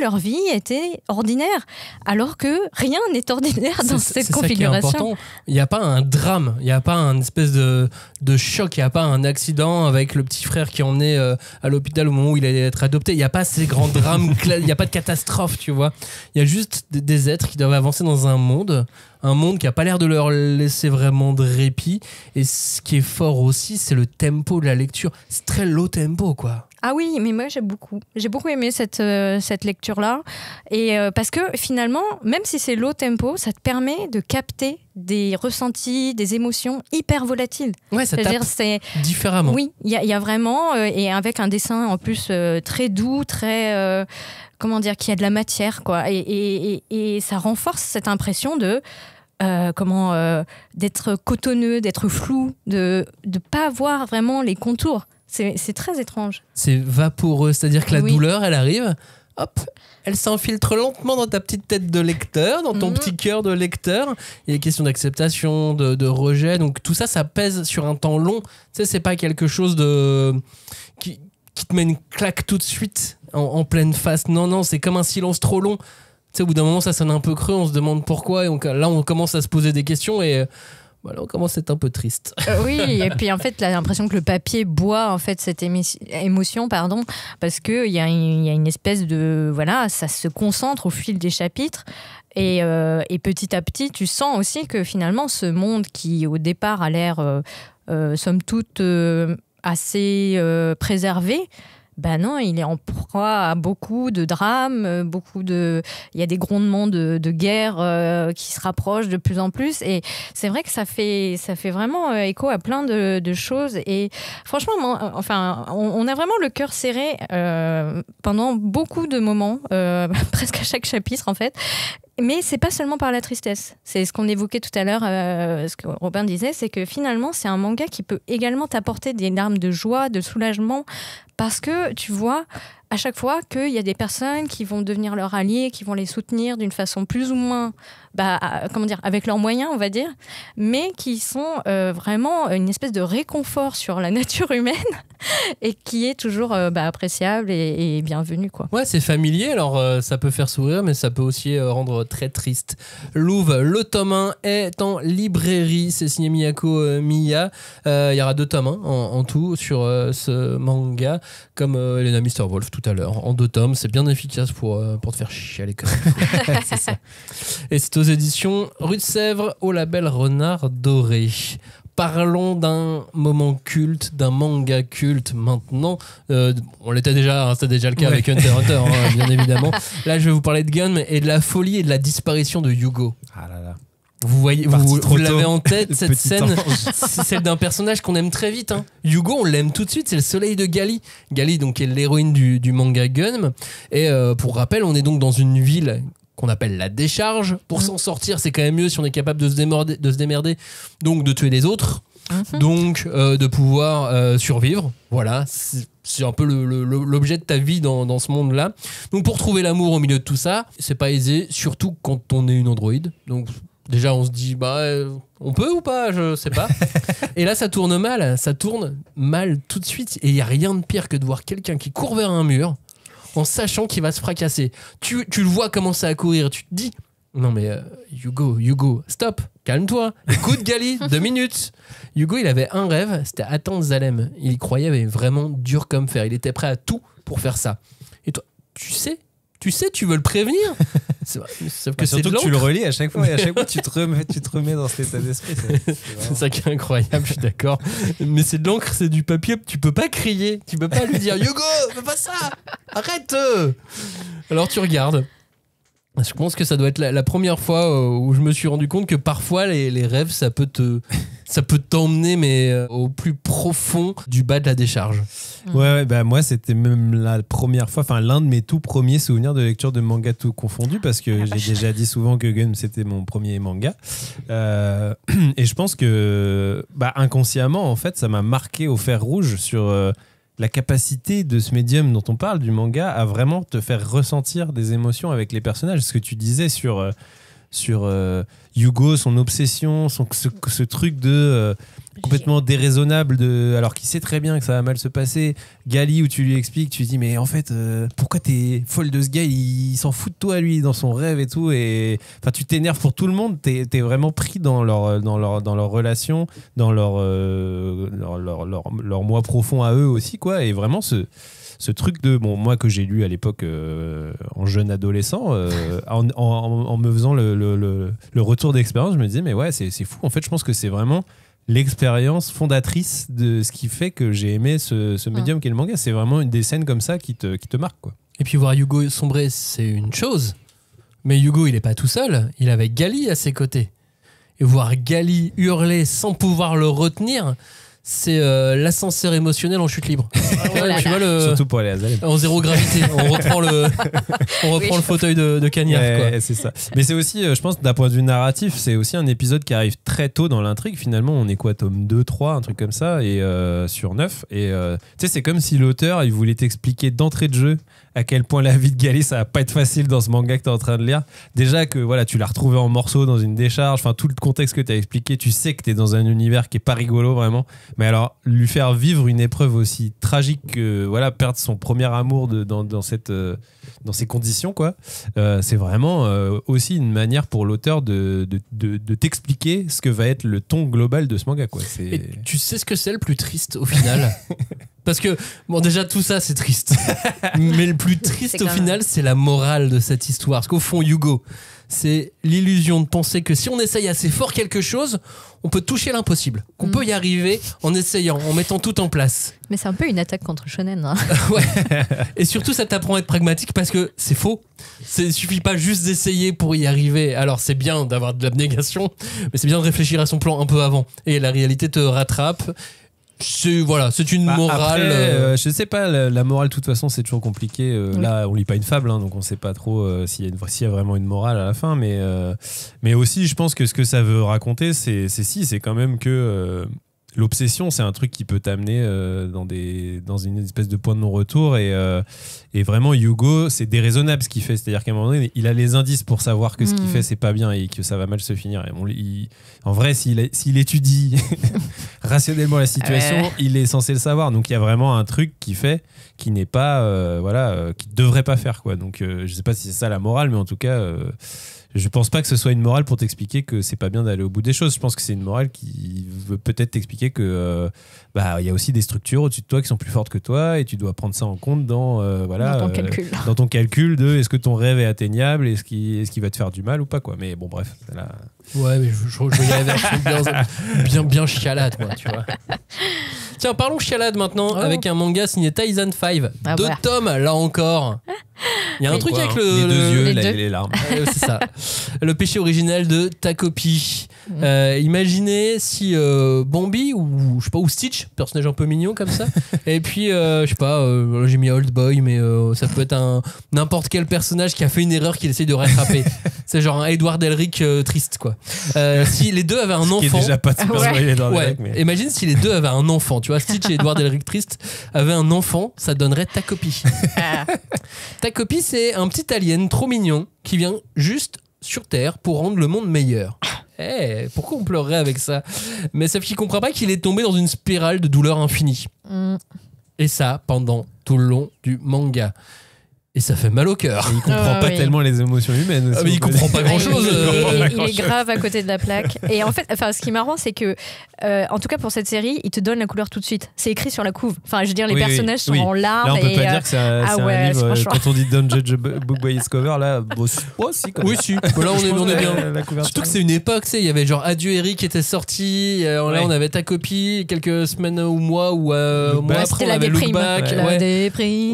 leur vie était ordinaire, alors que rien n'est ordinaire dans cette configuration. C'est ça qui est important. Il n'y a pas un drame, il n'y a pas un espèce de choc, il n'y a pas un accident avec le petit frère qui est emmené à l'hôpital au moment où il allait être adopté. Il n'y a pas ces grands drames, il n'y a pas de catastrophe, tu vois. Il y a juste des êtres qui doivent avancer dans un monde qui n'a pas l'air de leur laisser vraiment de répit. Et ce qui est fort aussi, c'est le tempo de la lecture. C'est très low tempo, quoi. Ah oui, mais moi j'ai beaucoup aimé cette lecture-là, et parce que finalement, même si c'est low tempo, ça te permet de capter des ressentis, des émotions hyper volatiles. Ouais, ça tape différemment. Oui, il y a vraiment, et avec un dessin en plus très doux, très qui a de la matière, quoi, et ça renforce cette impression de d'être cotonneux, d'être flou, de pas voir vraiment les contours. C'est très étrange. C'est vaporeux, c'est-à-dire que la douleur, elle arrive, hop, elle s'infiltre lentement dans ta petite tête de lecteur, dans ton petit cœur de lecteur. Il y a des questions d'acceptation, de rejet, donc tout ça, ça pèse sur un temps long. Tu sais, c'est pas quelque chose qui te met une claque tout de suite en pleine face. Non, c'est comme un silence trop long. sais, au bout d'un moment, ça sonne un peu creux, on se demande pourquoi, et là, on commence à se poser des questions, et voilà, on commence à être un peu triste. Oui, et puis en fait, j'ai l'impression que le papier boit en fait cette émotion, parce qu'il y a une espèce de... Voilà, ça se concentre au fil des chapitres. Et petit à petit, tu sens aussi que finalement, ce monde qui, au départ, a l'air, somme toute, assez préservé, ben non, il est en proie à beaucoup de drames, il y a des grondements de guerre qui se rapprochent de plus en plus. Et c'est vrai que ça fait vraiment écho à plein de choses. Et franchement, on a vraiment le cœur serré pendant beaucoup de moments, presque à chaque chapitre en fait. Mais c'est pas seulement par la tristesse. C'est ce qu'on évoquait tout à l'heure, ce que Robin disait, c'est que finalement, c'est un manga qui peut également t'apporter des larmes de joie, de soulagement, parce que tu vois à chaque fois qu'il y a des personnes qui vont devenir leurs alliés, qui vont les soutenir d'une façon plus ou moins, avec leurs moyens, on va dire, mais qui sont vraiment une espèce de réconfort sur la nature humaine et qui est toujours appréciable et bienvenu, quoi. Ouais, c'est familier, alors ça peut faire sourire, mais ça peut aussi rendre très triste. Louvre, le tome 1 est en librairie, c'est signé Miyako Miya. Il y aura 2 tomes en tout sur ce manga, comme Elena Mr. Wolf tout à l'heure, en 2 tomes. C'est bien efficace pour te faire chialer comme c'est ça. Et c'est aux éditions Rue de Sèvres, au label Renard Doré. Parlons d'un moment culte, d'un manga culte maintenant. On l'était déjà, c'était déjà le cas avec Hunter x Hunter, bien évidemment. Là, je vais vous parler de Gun et de la folie et de la disparition de Yugo. Ah là là. Vous voyez, vous l'avez en tête, cette scène, c'est celle d'un personnage qu'on aime très vite. Yugo, on l'aime tout de suite, c'est le soleil de Gali. Gali, donc, est l'héroïne du manga Gun. Et pour rappel, on est donc dans une ville qu'on appelle la décharge. Pour s'en sortir, c'est quand même mieux si on est capable de se démerder, donc de tuer les autres, donc de pouvoir survivre. Voilà, c'est un peu l'objet de ta vie dans ce monde-là. Donc pour trouver l'amour au milieu de tout ça, c'est pas aisé, surtout quand on est une androïde. Donc déjà on se dit, on peut ou pas, je sais pas. Et là ça tourne mal tout de suite. Et il y a rien de pire que de voir quelqu'un qui court vers un mur en sachant qu'il va se fracasser. Tu le vois commencer à courir, tu te dis, non mais Yugo, stop, calme-toi, écoute Gali, 2 minutes. Yugo, il avait un rêve, c'était atteindre Zalem. Il y croyait, mais vraiment dur comme fer. Il était prêt à tout pour faire ça. Et toi, tu sais, tu veux le prévenir. Sauf que surtout que tu le relis à chaque fois, et à chaque fois tu te remets dans cet état d'esprit. C'est ça qui est incroyable, je suis d'accord. Mais c'est de l'encre, c'est du papier, tu peux pas crier, tu peux pas lui dire Yugo, fais pas ça, arrête. Alors tu regardes. Je pense que ça doit être la première fois où je me suis rendu compte que parfois les rêves, ça peut t'emmener, mais au plus profond du bas de la décharge. Ouais, moi c'était même la première fois, l'un de mes tout premiers souvenirs de lecture de manga tout confondu, parce que j'ai déjà dit souvent que Gun c'était mon premier manga. Et je pense que inconsciemment, en fait, ça m'a marqué au fer rouge sur la capacité de ce médium dont on parle, du manga, à vraiment te faire ressentir des émotions avec les personnages. Ce que tu disais sur Yugo, son obsession, ce truc de complètement déraisonnable, alors qu'il sait très bien que ça va mal se passer. Gali, où tu lui expliques, tu lui dis, mais en fait, pourquoi t'es folle de ce gars, il s'en fout de toi, lui, dans son rêve et tout. Et tu t'énerves pour tout le monde, t'es vraiment pris dans leur relation, dans leur moi profond à eux aussi, quoi. Et vraiment, ce truc de, moi que j'ai lu à l'époque en jeune adolescent, en me faisant le retour d'expérience, je me disais, mais ouais, c'est fou. En fait, je pense que c'est vraiment l'expérience fondatrice de ce qui fait que j'ai aimé ce médium qu'est le manga. C'est vraiment une des scènes comme ça qui te marque, quoi. Et puis voir Yugo sombrer, c'est une chose, mais Yugo, il est pas tout seul, il avait Gali à ses côtés. Et voir Gali hurler sans pouvoir le retenir, c'est l'ascenseur émotionnel en chute libre. Tu vois surtout pour aller à Zalem. En zéro gravité. On reprend le fauteuil de Cagnard. Ouais, c'est ça. Mais c'est aussi, je pense, d'un point de vue narratif, c'est aussi un épisode qui arrive très tôt dans l'intrigue. Finalement, on est quoi, tome 2, 3, un truc comme ça, et sur 9. Et tu sais, c'est comme si l'auteur, il voulait t'expliquer d'entrée de jeu à quel point la vie de Gali, ça va pas être facile dans ce manga que tu es en train de lire. Déjà que voilà, tu l'as retrouvé en morceaux dans une décharge, enfin tout le contexte que tu as expliqué, tu sais que tu es dans un univers qui est pas rigolo vraiment. Mais alors, lui faire vivre une épreuve aussi tragique que voilà, perdre son premier amour dans ces conditions, quoi, c'est vraiment aussi une manière pour l'auteur de t'expliquer ce que va être le ton global de ce manga, quoi. Et tu sais ce que c'est le plus triste au final? Parce que, bon, déjà, tout ça, c'est triste. Mais le plus triste au final, c'est la morale de cette histoire. Parce qu'au fond, Yugo, c'est l'illusion de penser que si on essaye assez fort quelque chose, on peut toucher l'impossible. Qu'on peut y arriver en essayant, en mettant tout en place. Mais c'est un peu une attaque contre Shonen. Hein. Ouais. Et surtout, ça t'apprend à être pragmatique parce que c'est faux. Il suffit pas juste d'essayer pour y arriver. Alors, c'est bien d'avoir de l'abnégation, mais c'est bien de réfléchir à son plan un peu avant. Et la réalité te rattrape. C'est une morale. Après, je sais pas, la morale, de toute façon, c'est toujours compliqué. Là, on lit pas une fable, hein, donc on sait pas trop s'il y a vraiment une morale à la fin. Mais aussi, je pense que ce que ça veut raconter, c'est quand même que l'obsession, c'est un truc qui peut t'amener dans une espèce de point de non-retour. Et vraiment, Yugo, c'est déraisonnable ce qu'il fait. C'est-à-dire qu'à un moment donné, il a les indices pour savoir que ce qu'il fait, c'est pas bien et que ça va mal se finir. Et en vrai, s'il étudie rationnellement la situation, il est censé le savoir. Donc il y a vraiment un truc qu'il fait qui n'est pas, qui devrait pas faire, quoi. Donc je sais pas si c'est ça la morale, mais en tout cas, je pense pas que ce soit une morale pour t'expliquer que c'est pas bien d'aller au bout des choses. Je pense que c'est une morale qui veut peut-être t'expliquer que il y a aussi des structures au-dessus de toi qui sont plus fortes que toi et tu dois prendre ça en compte dans ton calcul de est-ce que ton rêve est atteignable, est-ce qu'il va te faire du mal ou pas, quoi. Mais bon, bref, là... Ouais, mais je vais y aller bien chialade, moi, tu vois. Tiens, parlons chialade maintenant avec un manga signé Taizan 5. 2 tomes, là encore. Il y a un truc avec les deux yeux, les larmes. C'est ça. Le péché originel de Takopi. Imaginez si Bambi ou Stitch, personnage un peu mignon comme ça, et puis je sais pas, j'ai mis Old Boy, mais ça peut être n'importe quel personnage qui a fait une erreur qu'il essaye de rattraper. C'est genre un Edward Elric triste, quoi. Si les deux avaient un enfant, qui est déjà pas super Elric, mais... Imagine si les deux avaient un enfant, tu vois, Stitch et Edward Elric triste avaient un enfant, ça donnerait Takopi. Takopi, c'est un petit alien trop mignon qui vient juste sur Terre pour rendre le monde meilleur. Pourquoi on pleurerait avec ça? Mais sauf qu'il comprend pas qu'il est tombé dans une spirale de douleur infinie. Et ça pendant tout le long du manga. Et ça fait mal au cœur. Il comprend pas tellement les émotions humaines aussi. Mais il comprend pas grand chose. Il est grave à côté de la plaque. Et en fait, ce qui est marrant, c'est que, en tout cas pour cette série, il te donne la couleur tout de suite. C'est écrit sur la couve. Enfin, je veux dire, les personnages sont en larmes. Là, on peut pas dire que c'est un livre. Quand on dit Don't Judge a Book by its cover, là, si. Oui, si. Là, on est bien. Surtout que c'est une époque, tu sais, il y avait genre Adieu Eric qui était sorti. Là, on avait Takopi quelques semaines ou mois mois après, on avait Look Back.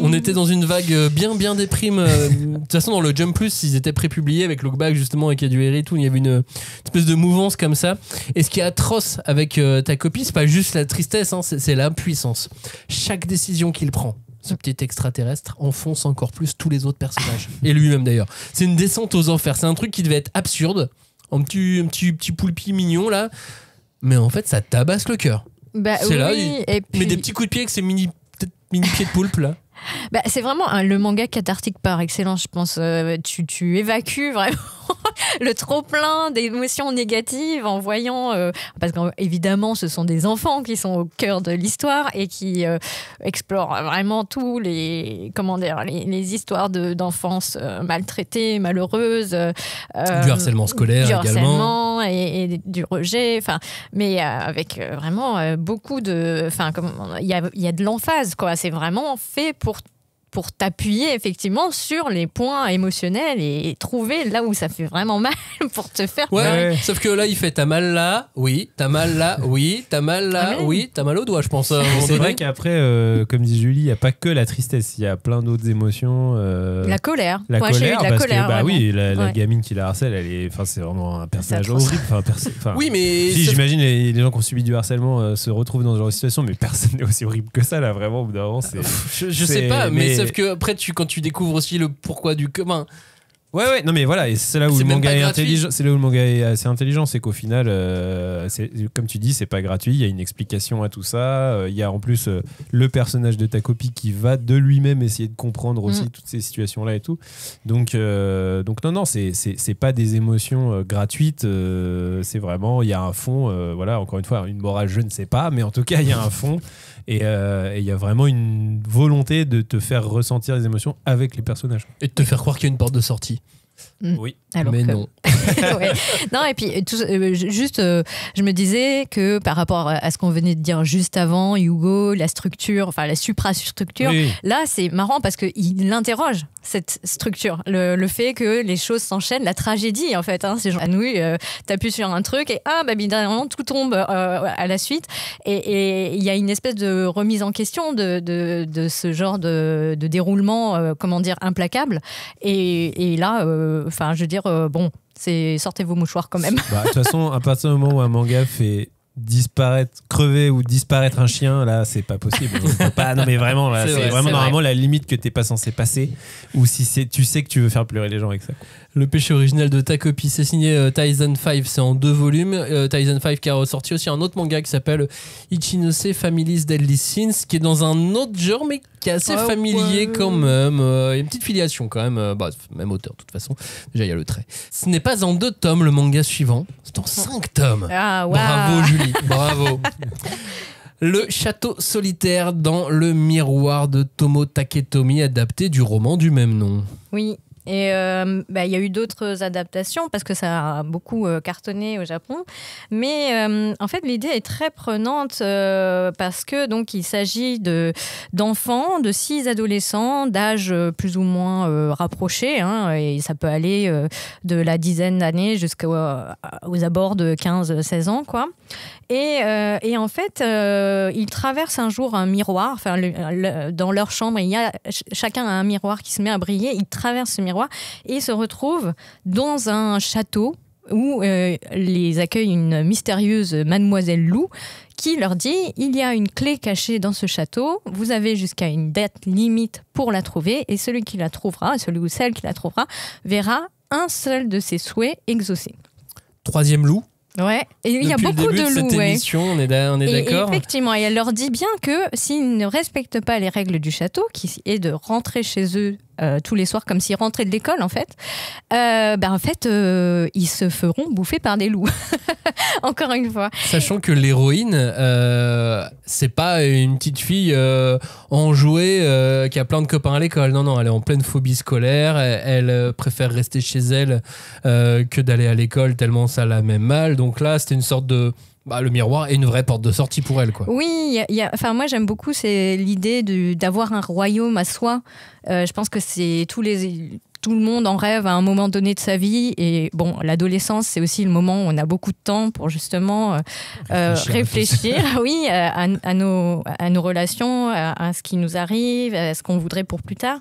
On était dans une vague bien déprime. De toute façon, dans le Jump Plus, ils étaient prépubliés avec Look Back, justement, avec Adieu Eric, tout. Il y avait une espèce de mouvance comme ça. Et ce qui est atroce avec Takopi, c'est pas juste la tristesse, hein, c'est l'impuissance. Chaque décision qu'il prend, ce petit extraterrestre enfonce encore plus tous les autres personnages. Et lui-même d'ailleurs. C'est une descente aux enfers. C'est un truc qui devait être absurde. Un petit poulpi mignon là. Mais en fait, ça tabasse le cœur. C'est là, il met des petits coups de pied avec ses mini pieds de poulpe là. C'est vraiment le manga cathartique par excellence, je pense. Tu évacues vraiment le trop-plein d'émotions négatives en voyant... parce qu'évidemment, ce sont des enfants qui sont au cœur de l'histoire et qui explorent vraiment tous les histoires d'enfance maltraitées, malheureuses. Du harcèlement scolaire également. Du harcèlement et du rejet. Mais avec vraiment beaucoup de... Il y a de l'emphase, quoi. C'est vraiment fait pour t'appuyer effectivement sur les points émotionnels et trouver là où ça fait vraiment mal pour te faire pleurer. Sauf que là, il fait t'as mal là, oui, t'as mal là, oui, t'as mal là, oui, t'as mal au doigt, je pense. C'est vrai qu'après, comme dit Julie, il n'y a pas que la tristesse, il y a plein d'autres émotions. La colère. La colère, parce que la ouais. gamine qui la harcèle, c'est vraiment un personnage horrible. Oui, mais j'imagine les gens qui ont subi du harcèlement se retrouvent dans ce genre de situation, mais personne n'est aussi horrible que ça là, vraiment. Au bout d'un moment, je sais pas, mais sauf que après quand tu découvres aussi le pourquoi du commun, Ouais, non mais voilà, et c'est là où C'est le même manga pas est gratuit. intelligent. C'est là où le manga est assez intelligent, c'est qu'au final, comme tu dis, c'est pas gratuit. Il y a une explication à tout ça. Il y a en plus le personnage de ta copie qui va de lui-même essayer de comprendre aussi toutes ces situations-là et tout. Donc non, c'est pas des émotions gratuites. C'est vraiment, il y a un fond. Voilà, encore une fois, une morale, je ne sais pas, mais en tout cas, il y a un fond. Et il y a vraiment une volonté de te faire ressentir les émotions avec les personnages. Et de te faire croire qu'il y a une porte de sortie. Oui. Alors mais que- non. Ouais. Non, et puis je me disais que par rapport à ce qu'on venait de dire juste avant, Hugo, la structure, enfin la suprastructure, Oui. là c'est marrant parce qu'il interroge cette structure, le fait que les choses s'enchaînent, la tragédie en fait. C'est genre, oui, t'appuies sur un truc et évidemment tout tombe à la suite. Et il y a une espèce de remise en question de ce genre de déroulement, implacable. Et là, je veux dire, sortez vos mouchoirs quand même. De toute façon, à partir du moment où un manga fait crever ou disparaître un chien, là c'est pas possible. On peut pas, non mais vraiment, là, C'est c'est vrai, vraiment c'est normalement la limite que t'es pas censé passer, ou si tu sais que tu veux faire pleurer les gens avec ça. Le péché original de ta copie, c'est signé Tyson 5, c'est en 2 volumes. Tyson 5 qui a ressorti aussi un autre manga qui s'appelle Ichinose Family's Deadly Sins, qui est dans un autre genre mais qui est assez familier quand même. Il y a une petite filiation quand même. Même auteur de toute façon. Déjà il y a le trait. Ce n'est pas en 2 tomes le manga suivant, c'est en 5 tomes. Ah, waouh. Bravo Julie, bravo. Le château solitaire dans le miroir de Tomo Taketomi, adapté du roman du même nom. Oui. Et il y a eu d'autres adaptations parce que ça a beaucoup cartonné au Japon. Mais en fait, l'idée est très prenante parce que donc il s'agit d'enfants, de 6 adolescents d'âge plus ou moins rapproché. Et ça peut aller de la dizaine d'années jusqu'aux abords de 15-16 ans, quoi. Et en fait, ils traversent un jour un miroir. Dans leur chambre, chacun a un miroir qui se met à briller. Ils traversent ce miroir et ils se retrouvent dans un château où les accueille une mystérieuse mademoiselle Lou qui leur dit « Il y a une clé cachée dans ce château, vous avez jusqu'à une date limite pour la trouver et celui ou celle qui la trouvera verra un seul de ses souhaits exaucés. » 3e loup. Ouais, et il y a Depuis beaucoup le début de loups. cette émission, on est d'accord. Effectivement, et elle leur dit bien que s'ils ne respectent pas les règles du château, qui est de rentrer chez eux tous les soirs comme s'ils rentraient de l'école en fait, ils se feront bouffer par des loups. Encore une fois. Sachant que l'héroïne, c'est pas une petite fille enjouée qui a plein de copains à l'école. Non, elle est en pleine phobie scolaire. Elle préfère rester chez elle que d'aller à l'école tellement ça la met mal. Donc là, c'était une sorte de... le miroir est une vraie porte de sortie pour elle, quoi. Oui, moi j'aime beaucoup c'est l'idée d'avoir un royaume à soi. Je pense que c'est tout le monde en rêve à un moment donné de sa vie. Et bon, l'adolescence, c'est aussi le moment où on a beaucoup de temps pour justement réfléchir oui, à nos relations, à ce qui nous arrive, à ce qu'on voudrait pour plus tard.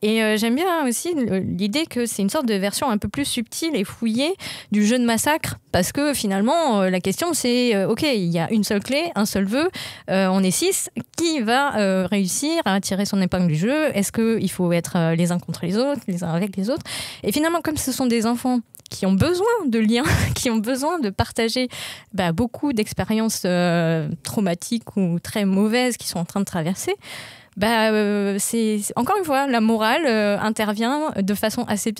Et j'aime bien aussi l'idée que c'est une sorte de version un peu plus subtile et fouillée du jeu de massacre. Parce que finalement, la question c'est, ok, il y a une seule clé, un seul vœu, on est 6, qui va réussir à tirer son épingle du jeu? Est-ce qu'il faut être les uns contre les autres, les uns avec les autres? Et finalement, comme ce sont des enfants qui ont besoin de liens, qui ont besoin de partager beaucoup d'expériences traumatiques ou très mauvaises qu'ils sont en train de traverser, c'est encore une fois, la morale intervient de façon assez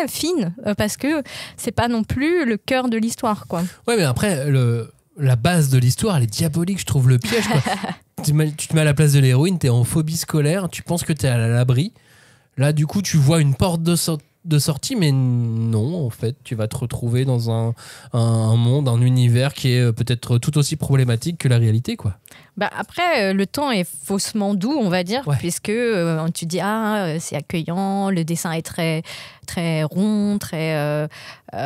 fine, parce que c'est pas non plus le cœur de l'histoire, quoi. Ouais, mais après, la base de l'histoire, elle est diabolique, je trouve, le piège, quoi. Tu te mets à la place de l'héroïne, t'es en phobie scolaire, tu penses que t'es à l'abri. Là, du coup, tu vois une porte de sortie, mais non, en fait, tu vas te retrouver dans un monde, un univers qui est peut-être tout aussi problématique que la réalité, quoi. Après, le temps est faussement doux, on va dire, puisque tu dis c'est accueillant, le dessin est très, très rond, très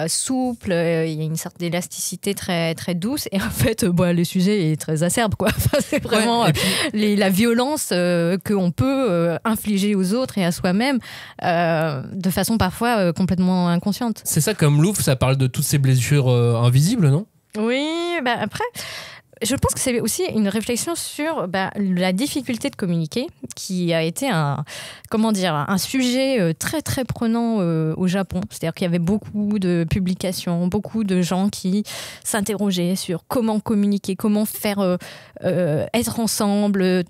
souple, il y a une sorte d'élasticité très, très douce, et en fait, le sujet est très acerbe, quoi. C'est vraiment la violence qu'on peut infliger aux autres et à soi-même de façon parfois complètement inconsciente. C'est ça, comme Louvre, ça parle de toutes ces blessures invisibles, non ? Oui, après... je pense que c'est aussi une réflexion sur la difficulté de communiquer, qui a été un sujet très très prenant au Japon. C'est-à-dire qu'il y avait beaucoup de publications, beaucoup de gens qui s'interrogeaient sur comment communiquer, comment faire être ensemble,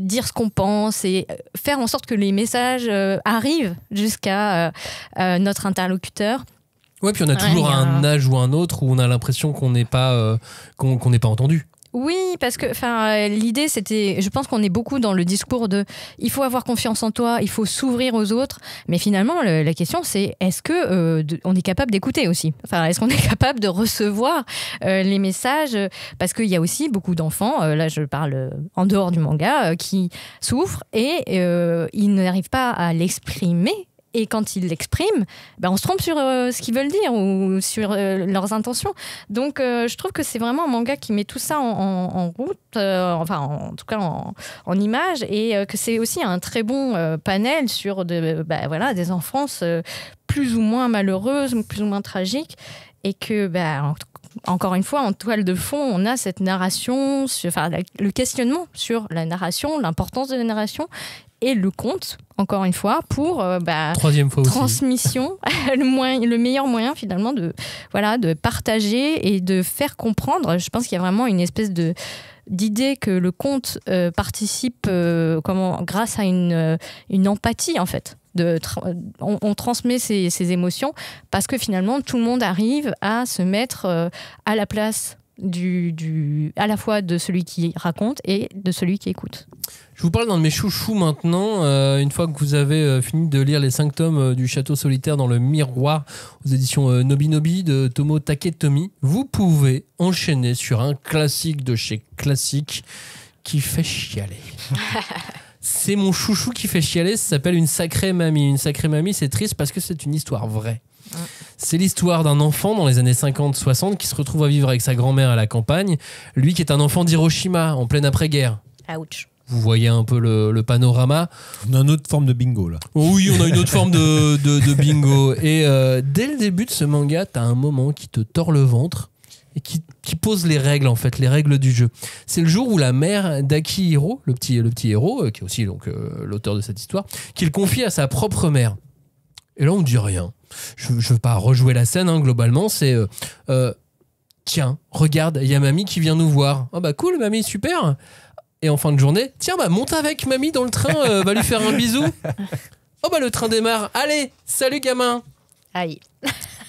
dire ce qu'on pense et faire en sorte que les messages arrivent jusqu'à notre interlocuteur. Ouais, puis on a toujours un âge ou un autre où on a l'impression qu'on n'est pas entendu. Oui, parce que l'idée, c'était, je pense qu'on est beaucoup dans le discours de il faut avoir confiance en toi, il faut s'ouvrir aux autres. Mais finalement, la question, c'est est-ce que on est capable d'écouter aussi ? Est-ce qu'on est capable de recevoir les messages ? Parce qu'il y a aussi beaucoup d'enfants, là je parle en dehors du manga, qui souffrent et ils n'arrivent pas à l'exprimer. Et quand ils l'expriment, on se trompe sur ce qu'ils veulent dire ou sur leurs intentions. Donc, je trouve que c'est vraiment un manga qui met tout ça en route, en tout cas en image, et que c'est aussi un très bon panel sur des enfances plus ou moins malheureuses, plus ou moins tragiques, et que, encore une fois, en toile de fond, on a cette narration, le questionnement sur la narration, l'importance de la narration, et le conte, encore une fois, pour troisième fois transmission, le meilleur moyen finalement de partager et de faire comprendre. Je pense qu'il y a vraiment une espèce d'idée que le conte participe grâce à une empathie en fait. On transmet ses émotions parce que finalement tout le monde arrive à se mettre à la place à la fois de celui qui raconte et de celui qui écoute. Je vous parle d'un de mes chouchous maintenant. Une fois que vous avez fini de lire les 5 tomes du Château solitaire dans le miroir aux éditions Nobinobi de Tomo Taketomi, vous pouvez enchaîner sur un classique de chez Classique qui fait chialer. C'est mon chouchou qui fait chialer, ça s'appelle Une sacrée mamie. Une sacrée mamie, c'est triste parce que c'est une histoire vraie. C'est l'histoire d'un enfant dans les années 50-60 qui se retrouve à vivre avec sa grand-mère à la campagne. Lui qui est un enfant d'Hiroshima en pleine après-guerre. Ouch. Vous voyez un peu le panorama. On a une autre forme de bingo là. Oui, on a une autre forme de bingo. Et dès le début de ce manga, t'as un moment qui te tord le ventre et qui pose les règles en fait, les règles du jeu. C'est le jour où la mère d'Akihiro, le petit héros, qui est aussi donc l'auteur de cette histoire, qu'il confie à sa propre mère. Et là, on ne dit rien. Je ne veux pas rejouer la scène, globalement, c'est tiens, regarde, il y a mamie qui vient nous voir. Ah bah cool, mamie, super. Et en fin de journée, tiens, monte avec mamie dans le train, va lui faire un bisou. Oh bah le train démarre. Allez, salut gamin. Aïe.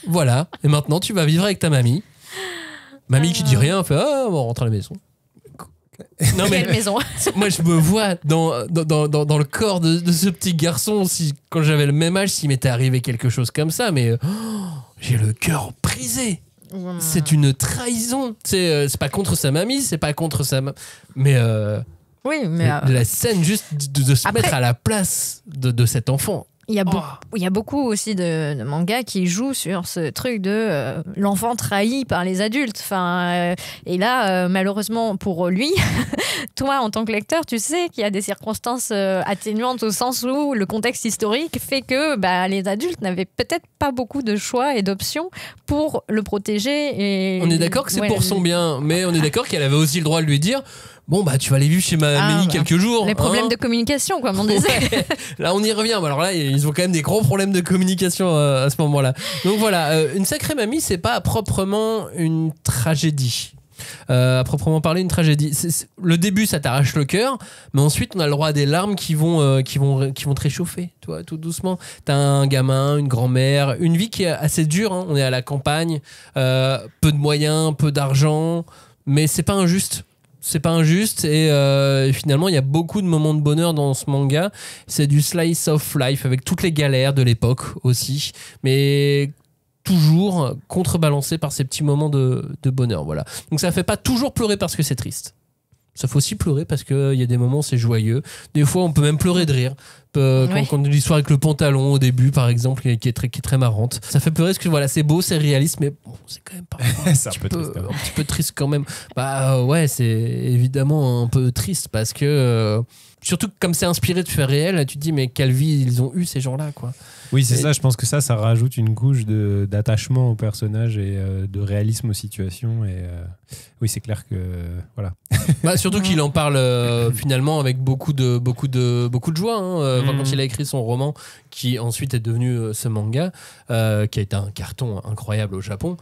Voilà, et maintenant tu vas vivre avec ta mamie. Mamie qui dit rien, fait on rentre à la maison. Non, mais quelle maison. Moi je me vois dans le corps de ce petit garçon, quand j'avais le même âge, s'il m'était arrivé quelque chose comme ça, mais j'ai le cœur brisé. C'est une trahison. C'est pas contre sa mamie, c'est pas contre sa mais oui, mais la scène juste de se mettre à la place de cet enfant. Il y a beaucoup aussi de mangas qui jouent sur ce truc de l'enfant trahi par les adultes. Et là, malheureusement pour lui, toi en tant que lecteur, tu sais qu'il y a des circonstances atténuantes au sens où le contexte historique fait que les adultes n'avaient peut-être pas beaucoup de choix et d'options pour le protéger. On est d'accord que c'est pour son bien, mais on est d'accord qu'elle avait aussi le droit de lui dire bon tu vas aller vivre chez Mélie quelques jours. Les problèmes de communication, comme on disait. Ouais. Là on y revient. Alors là ils ont quand même des gros problèmes de communication à ce moment-là. Donc voilà, Une sacrée mamie, c'est pas proprement une tragédie. À proprement parler, une tragédie. Le début ça t'arrache le cœur, mais ensuite on a le droit à des larmes qui vont te réchauffer, toi, tout doucement. T'as un gamin, une grand-mère, une vie qui est assez dure. On est à la campagne, peu de moyens, peu d'argent, mais c'est pas injuste. C'est pas injuste et finalement il y a beaucoup de moments de bonheur dans ce manga. C'est du slice of life avec toutes les galères de l'époque aussi, mais toujours contrebalancé par ces petits moments de bonheur. Voilà. Donc ça fait pas toujours pleurer parce que c'est triste. Ça fait aussi pleurer parce qu'il y a des moments où c'est joyeux. Des fois on peut même pleurer de rire. Quand l'histoire avec le pantalon au début par exemple qui est très marrante, ça fait pleurer parce que voilà, c'est beau, c'est réaliste, mais bon, c'est quand même pas un petit peu triste quand même. Ouais, c'est évidemment un peu triste parce que surtout comme c'est inspiré de faits réels, tu te dis mais quelle vie ils ont eu ces gens-là, quoi. Oui, c'est ça. Je pense que ça rajoute une couche d'attachement au personnage et de réalisme aux situations. Et oui, c'est clair que voilà. Surtout qu'il en parle finalement avec beaucoup de joie. Hein, quand il a écrit son roman, qui ensuite est devenu ce manga, qui a été un carton incroyable au Japon.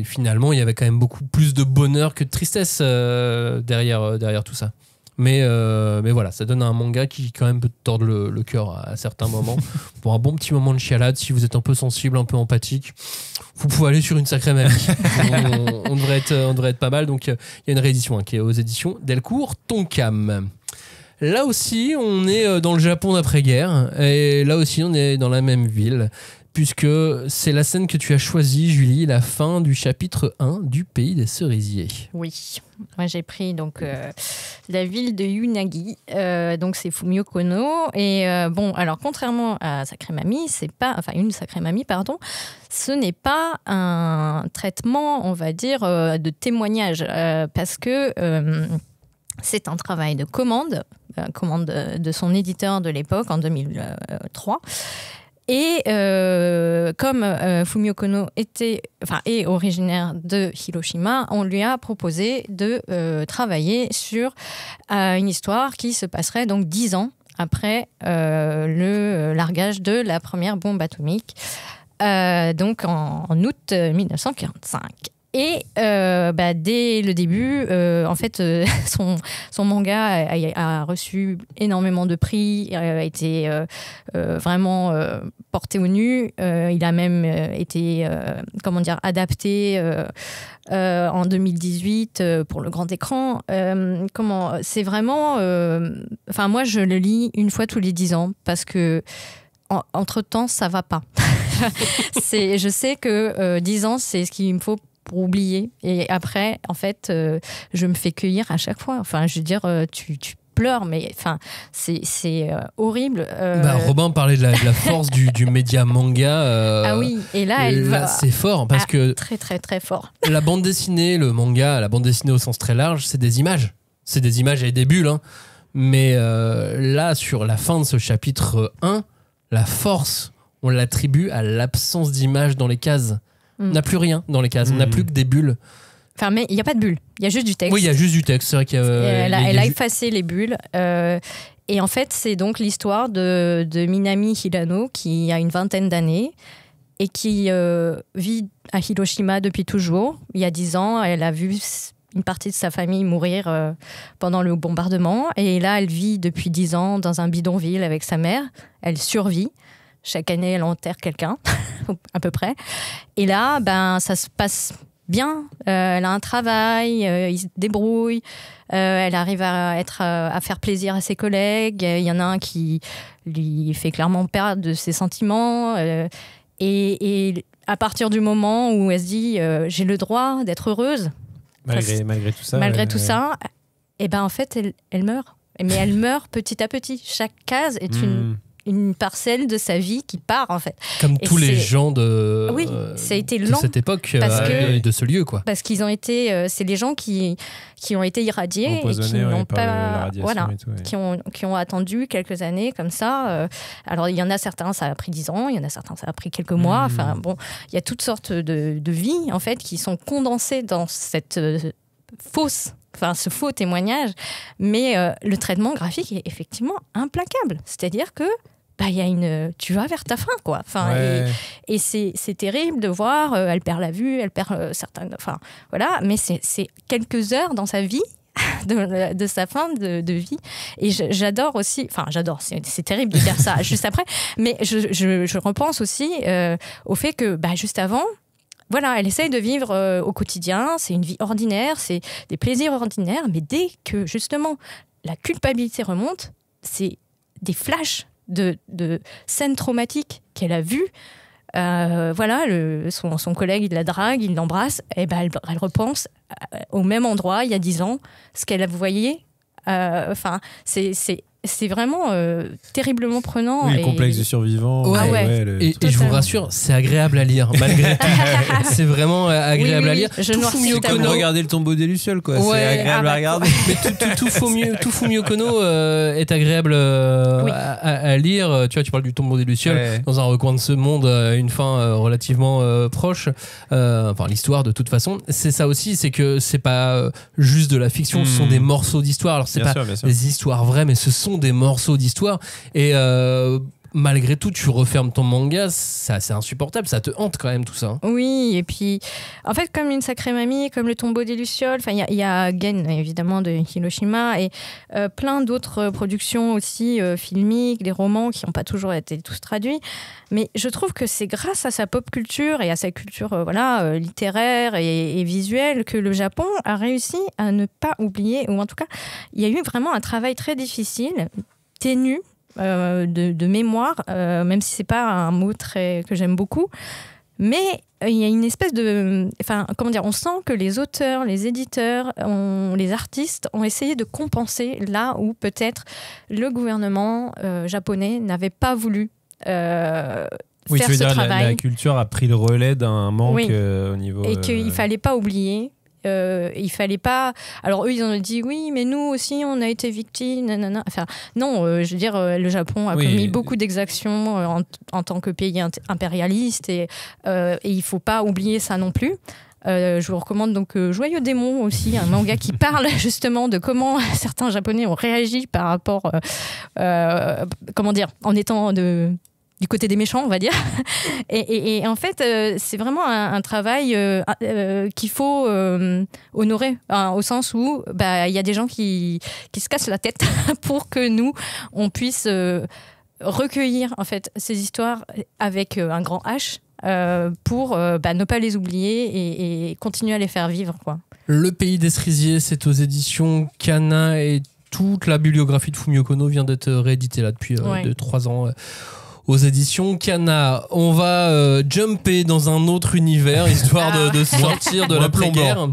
Finalement, il y avait quand même beaucoup plus de bonheur que de tristesse derrière tout ça. Mais voilà, ça donne un manga qui quand même peut te tordre le cœur à certains moments. Pour un bon petit moment de chialade, si vous êtes un peu sensible, un peu empathique, vous pouvez aller sur Une Sacrée Mamie. on devrait être pas mal. Donc il y a une réédition qui est aux éditions Delcourt Tonkam. Là aussi, on est dans le Japon d'après-guerre. Et là aussi, on est dans la même ville. Puisque c'est la scène que tu as choisie, Julie, la fin du chapitre 1 du Pays des Cerisiers. Oui, moi j'ai pris donc la ville de Unagi, donc c'est Fumio Kono. Et alors contrairement à Sacrée Mamie, Une Sacrée Mamie, pardon, ce n'est pas un traitement, on va dire, de témoignage, parce que c'est un travail de commande de son éditeur de l'époque, en 2003. Et comme Fumio Kono est originaire de Hiroshima, on lui a proposé de travailler sur une histoire qui se passerait donc 10 ans après le largage de la première bombe atomique, donc en août 1945. Et dès le début, en fait, son manga a reçu énormément de prix, a été vraiment porté au nu. Il a même été, adapté en 2018 pour le grand écran. C'est vraiment... moi, je le lis une fois tous les 10 ans parce que entre-temps, ça va pas. Je sais que 10 ans, c'est ce qu'il me faut pour oublier. Et après, en fait, je me fais cueillir à chaque fois. Enfin, je veux dire, tu pleures, mais enfin, c'est horrible. Robin parlait de la force du média manga. Ah oui, et là, c'est fort parce que très très très fort. La bande dessinée, le manga, la bande dessinée au sens très large, c'est des images. C'est des images et des bulles. Hein. Mais là, sur la fin de ce chapitre 1, la force, on l'attribue à l'absence d'images dans les cases. On n'a plus rien dans les cases, on n'a plus que des bulles. Enfin, mais il n'y a pas de bulles, il y a juste du texte. Oui, il y a juste du texte, c'est vrai qu'il y a... Elle a effacé les bulles. Et en fait, c'est donc l'histoire de Minami Hirano, qui a une 20aine d'années et qui vit à Hiroshima depuis toujours. Il y a 10 ans, elle a vu une partie de sa famille mourir pendant le bombardement. Et là, elle vit depuis 10 ans dans un bidonville avec sa mère. Elle survit. Chaque année, elle enterre quelqu'un, à peu près. Et là, ça se passe bien. Elle a un travail, il se débrouille. Elle arrive à faire plaisir à ses collègues. Il y en a un qui lui fait clairement perdre de ses sentiments. Et à partir du moment où elle se dit « j'ai le droit d'être heureuse », malgré tout ça. Malgré tout ça, et en fait, elle meurt. Mais elle meurt petit à petit. Chaque case est une parcelle de sa vie qui part, en fait. Comme tous les gens de, ça a été de lent, cette époque de ce lieu, quoi. Parce qu'ils ont été... c'est les gens qui ont été irradiés et qui n'ont pas... Voilà, et tout, qui ont attendu quelques années comme ça. Alors, il y en a certains, ça a pris 10 ans, il y en a certains, ça a pris quelques mois. Enfin, bon, il y a toutes sortes de vies, en fait, qui sont condensées dans cette ce faux témoignage. Mais le traitement graphique est effectivement implacable. C'est-à-dire que tu vas vers ta fin, quoi. Enfin, et c'est terrible de voir, elle perd la vue, elle perd certains... Enfin, voilà, mais c'est quelques heures dans sa vie, de sa fin de vie. Et j'adore aussi... Enfin, j'adore, c'est terrible de dire ça juste après, mais je repense aussi au fait que, juste avant, voilà, elle essaye de vivre au quotidien, c'est une vie ordinaire, c'est des plaisirs ordinaires, mais dès que, justement, la culpabilité remonte, c'est des flashs de scènes traumatiques qu'elle a vues. Son collègue, il la drague, il l'embrasse, et elle repense au même endroit, il y a 10 ans, ce qu'elle a voyé. C'est c'est vraiment terriblement prenant. Oui, le complexe du survivant. Ouais. Et je vous rassure, c'est agréable à lire, malgré tout. C'est vraiment agréable à lire. Tout Fumio Kono. Regardez le tombeau des Lucioles, quoi. C'est agréable à regarder. Mais tout Fumio Kono est agréable à lire. Tu vois, tu parles du tombeau des Lucioles dans un recoin de ce monde, une fin relativement proche. Enfin, l'histoire, de toute façon, c'est ça aussi, c'est que c'est pas juste de la fiction, ce sont des morceaux d'histoire. Alors, c'est bien pas des histoires vraies, mais ce sont des morceaux d'histoire. Et malgré tout, tu refermes ton manga, c'est insupportable, ça te hante quand même tout ça. Oui, et puis en fait, comme Une sacrée mamie, comme Le tombeau des Lucioles, il y a Gen évidemment de Hiroshima et plein d'autres productions aussi filmiques, des romans qui n'ont pas toujours été tous traduits. Mais je trouve que c'est grâce à sa pop culture et à sa culture littéraire et visuelle que le Japon a réussi à ne pas oublier, ou en tout cas, il y a eu vraiment un travail très difficile, ténu, de mémoire, même si c'est pas un mot que j'aime beaucoup, mais il y a une espèce de, on sent que les auteurs, les éditeurs, les artistes ont essayé de compenser là où peut-être le gouvernement japonais n'avait pas voulu faire ce travail. La culture a pris le relais d'un manque au niveau. Et qu'il fallait pas oublier. Il fallait pas. Alors eux, ils ont dit oui, mais nous aussi, on a été victimes. Nanana. Enfin, non, je veux dire, le Japon a commis beaucoup d'exactions en tant que pays impérialiste et il faut pas oublier ça non plus. Je vous recommande donc Joyeux Démon aussi, un manga qui parle justement de comment certains Japonais ont réagi par rapport, en étant du côté des méchants, on va dire. Et en fait, c'est vraiment un travail qu'il faut honorer, au sens où il y a des gens qui se cassent la tête pour que nous, on puisse recueillir en fait, ces histoires avec un grand H pour ne pas les oublier et continuer à les faire vivre, quoi. Le pays des cerisiers, c'est aux éditions Kana et toute la bibliographie de Fumio Kono vient d'être rééditée là depuis 3 ans. Aux éditions Kana. On va jumper dans un autre univers, histoire de sortir de l'après-guerre.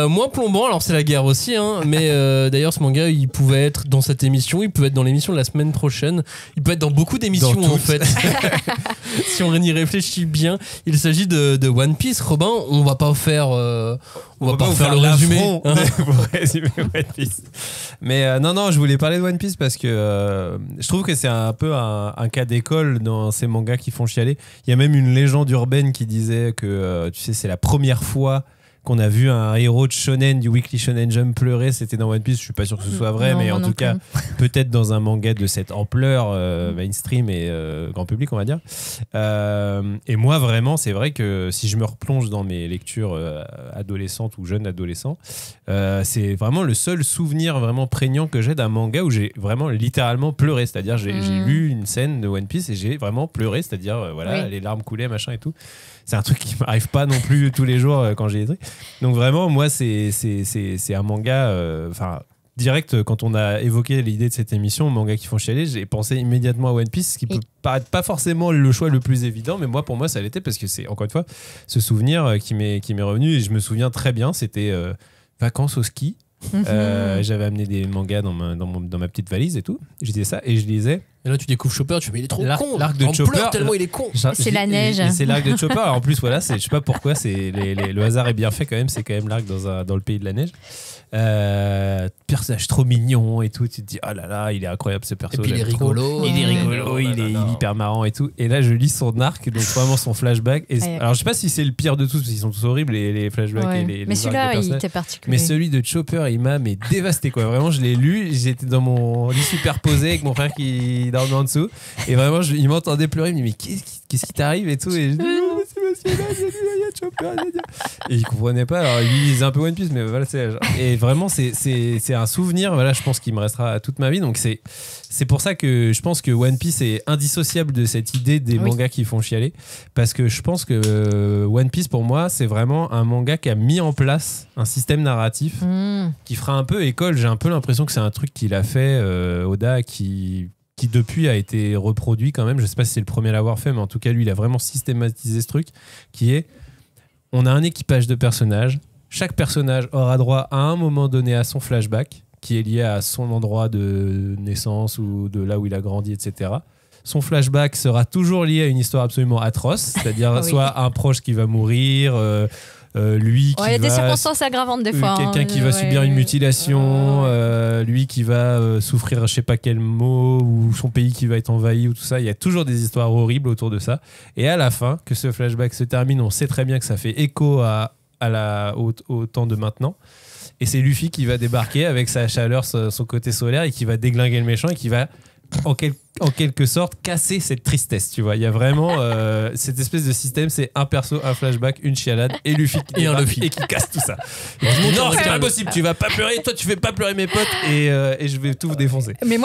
Moins plombant, alors c'est la guerre aussi, hein, mais d'ailleurs ce manga, il pouvait être dans cette émission, il peut être dans l'émission de la semaine prochaine, il peut être dans beaucoup d'émissions en fait. Si on y réfléchit bien, il s'agit de One Piece. Robin, on va pas faire... on va pas faire le résumé. Pour résumer One Piece. Mais non, je voulais parler de One Piece parce que je trouve que c'est un peu un cas d'école dans ces mangas qui font chialer. Il y a même une légende urbaine qui disait que c'est la première fois qu'on a vu un héros de shonen du Weekly Shonen Jump pleurer, c'était dans One Piece. Je suis pas sûr que ce soit vrai, mais en tout cas peut-être dans un manga de cette ampleur mainstream et grand public, on va dire. Et moi vraiment, c'est vrai que si je me replonge dans mes lectures adolescentes ou jeunes adolescents, c'est vraiment le seul souvenir vraiment prégnant que j'ai d'un manga où j'ai vraiment littéralement pleuré. C'est-à-dire j'ai lu une scène de One Piece et j'ai vraiment pleuré, c'est-à-dire les larmes coulaient, machin et tout. C'est un truc qui m'arrive pas non plus tous les jours quand j'ai des trucs. Donc vraiment, moi, c'est un manga... direct, quand on a évoqué l'idée de cette émission, manga qui font chialer, j'ai pensé immédiatement à One Piece, ce qui peut paraître pas forcément le choix le plus évident, mais pour moi, ça l'était parce que c'est, encore une fois, ce souvenir qui m'est revenu et je me souviens très bien, c'était vacances au ski. J'avais amené des mangas dans ma petite valise et tout. Je disais ça et je lisais. Et là, tu découvres Chopper, tu fais, mais il est trop con. L'arc de Chopper, tellement il est con. C'est la neige. Et c'est l'arc de Chopper. En plus, voilà, je sais pas pourquoi, le hasard est bien fait quand même. C'est quand même l'arc dans le pays de la neige. Personnage trop mignon et tout. Tu te dis, oh là là, il est incroyable ce perso. Et puis il est rigolo. Il est rigolo, il est hyper marrant et tout. Et là, je lis son arc, donc vraiment son flashback. Alors, je sais pas si c'est le pire de tous, parce qu'ils sont tous horribles, les flashbacks et les mais celui-là, il était particulier. Mais celui de Chopper, il m'a dévasté, quoi. Vraiment, je l'ai lu. J'étais dans mon lit superposé avec mon frère qui dormait en dessous. Et vraiment, il m'entendait pleurer. Il me dit, mais qu'est-ce qui t'arrive et tout. Et je dis, c'est parce que là, il y a Chopper. Et il comprenait pas. Alors, il lisait un peu One Piece, mais voilà, et vraiment, c'est un souvenir, voilà, je pense qu'il me restera toute ma vie. Donc, c'est pour ça que je pense que One Piece est indissociable de cette idée des mangas qui font chialer. Parce que je pense que One Piece, pour moi, c'est vraiment un manga qui a mis en place un système narratif qui fera un peu école. J'ai un peu l'impression que c'est un truc qu'il a fait, Oda, qui depuis a été reproduit quand même. Je sais pas si c'est le premier à l'avoir fait, mais en tout cas, lui, il a vraiment systématisé ce truc qui est, on a un équipage de personnages. Chaque personnage aura droit à un moment donné à son flashback. qui est lié à son endroit de naissance ou de là où il a grandi, etc. Son flashback sera toujours lié à une histoire absolument atroce, c'est-à-dire Oui. soit un proche qui va mourir, lui qui Il y a des va... circonstances aggravantes des fois. Quelqu'un qui va subir une mutilation, lui qui va souffrir je sais pas quel mot, ou son pays qui va être envahi, ou tout ça. Il y a toujours des histoires horribles autour de ça. Et à la fin, que ce flashback se termine, on sait très bien que ça fait écho au temps de maintenant. Et c'est Luffy qui va débarquer avec sa chaleur, son côté solaire, et qui va déglinguer le méchant et qui va en quelque sorte casser cette tristesse, tu vois. Il y a vraiment cette espèce de système, c'est un perso, un flashback, une chialade et Luffy qui débarque et qui casse tout ça. Non, c'est pas possible, tu vas pas pleurer, toi tu fais pas pleurer mes potes, et je vais tout vous défoncer. Mais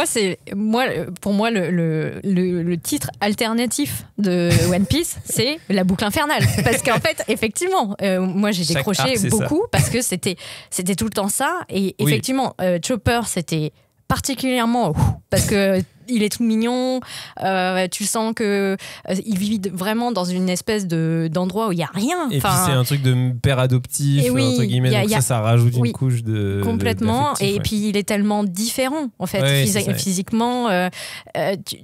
pour moi le titre alternatif de One Piece, c'est la boucle infernale, parce qu'en fait effectivement moi j'ai décroché beaucoup parce que c'était tout le temps ça, et effectivement Chopper c'était particulièrement parce que il est tout mignon, tu sens que il vit vraiment dans une espèce d'endroit où il y a rien. Et puis c'est un truc de père adoptif entre guillemets, donc ça rajoute une couche de complètement. Et puis il est tellement différent en fait, physiquement.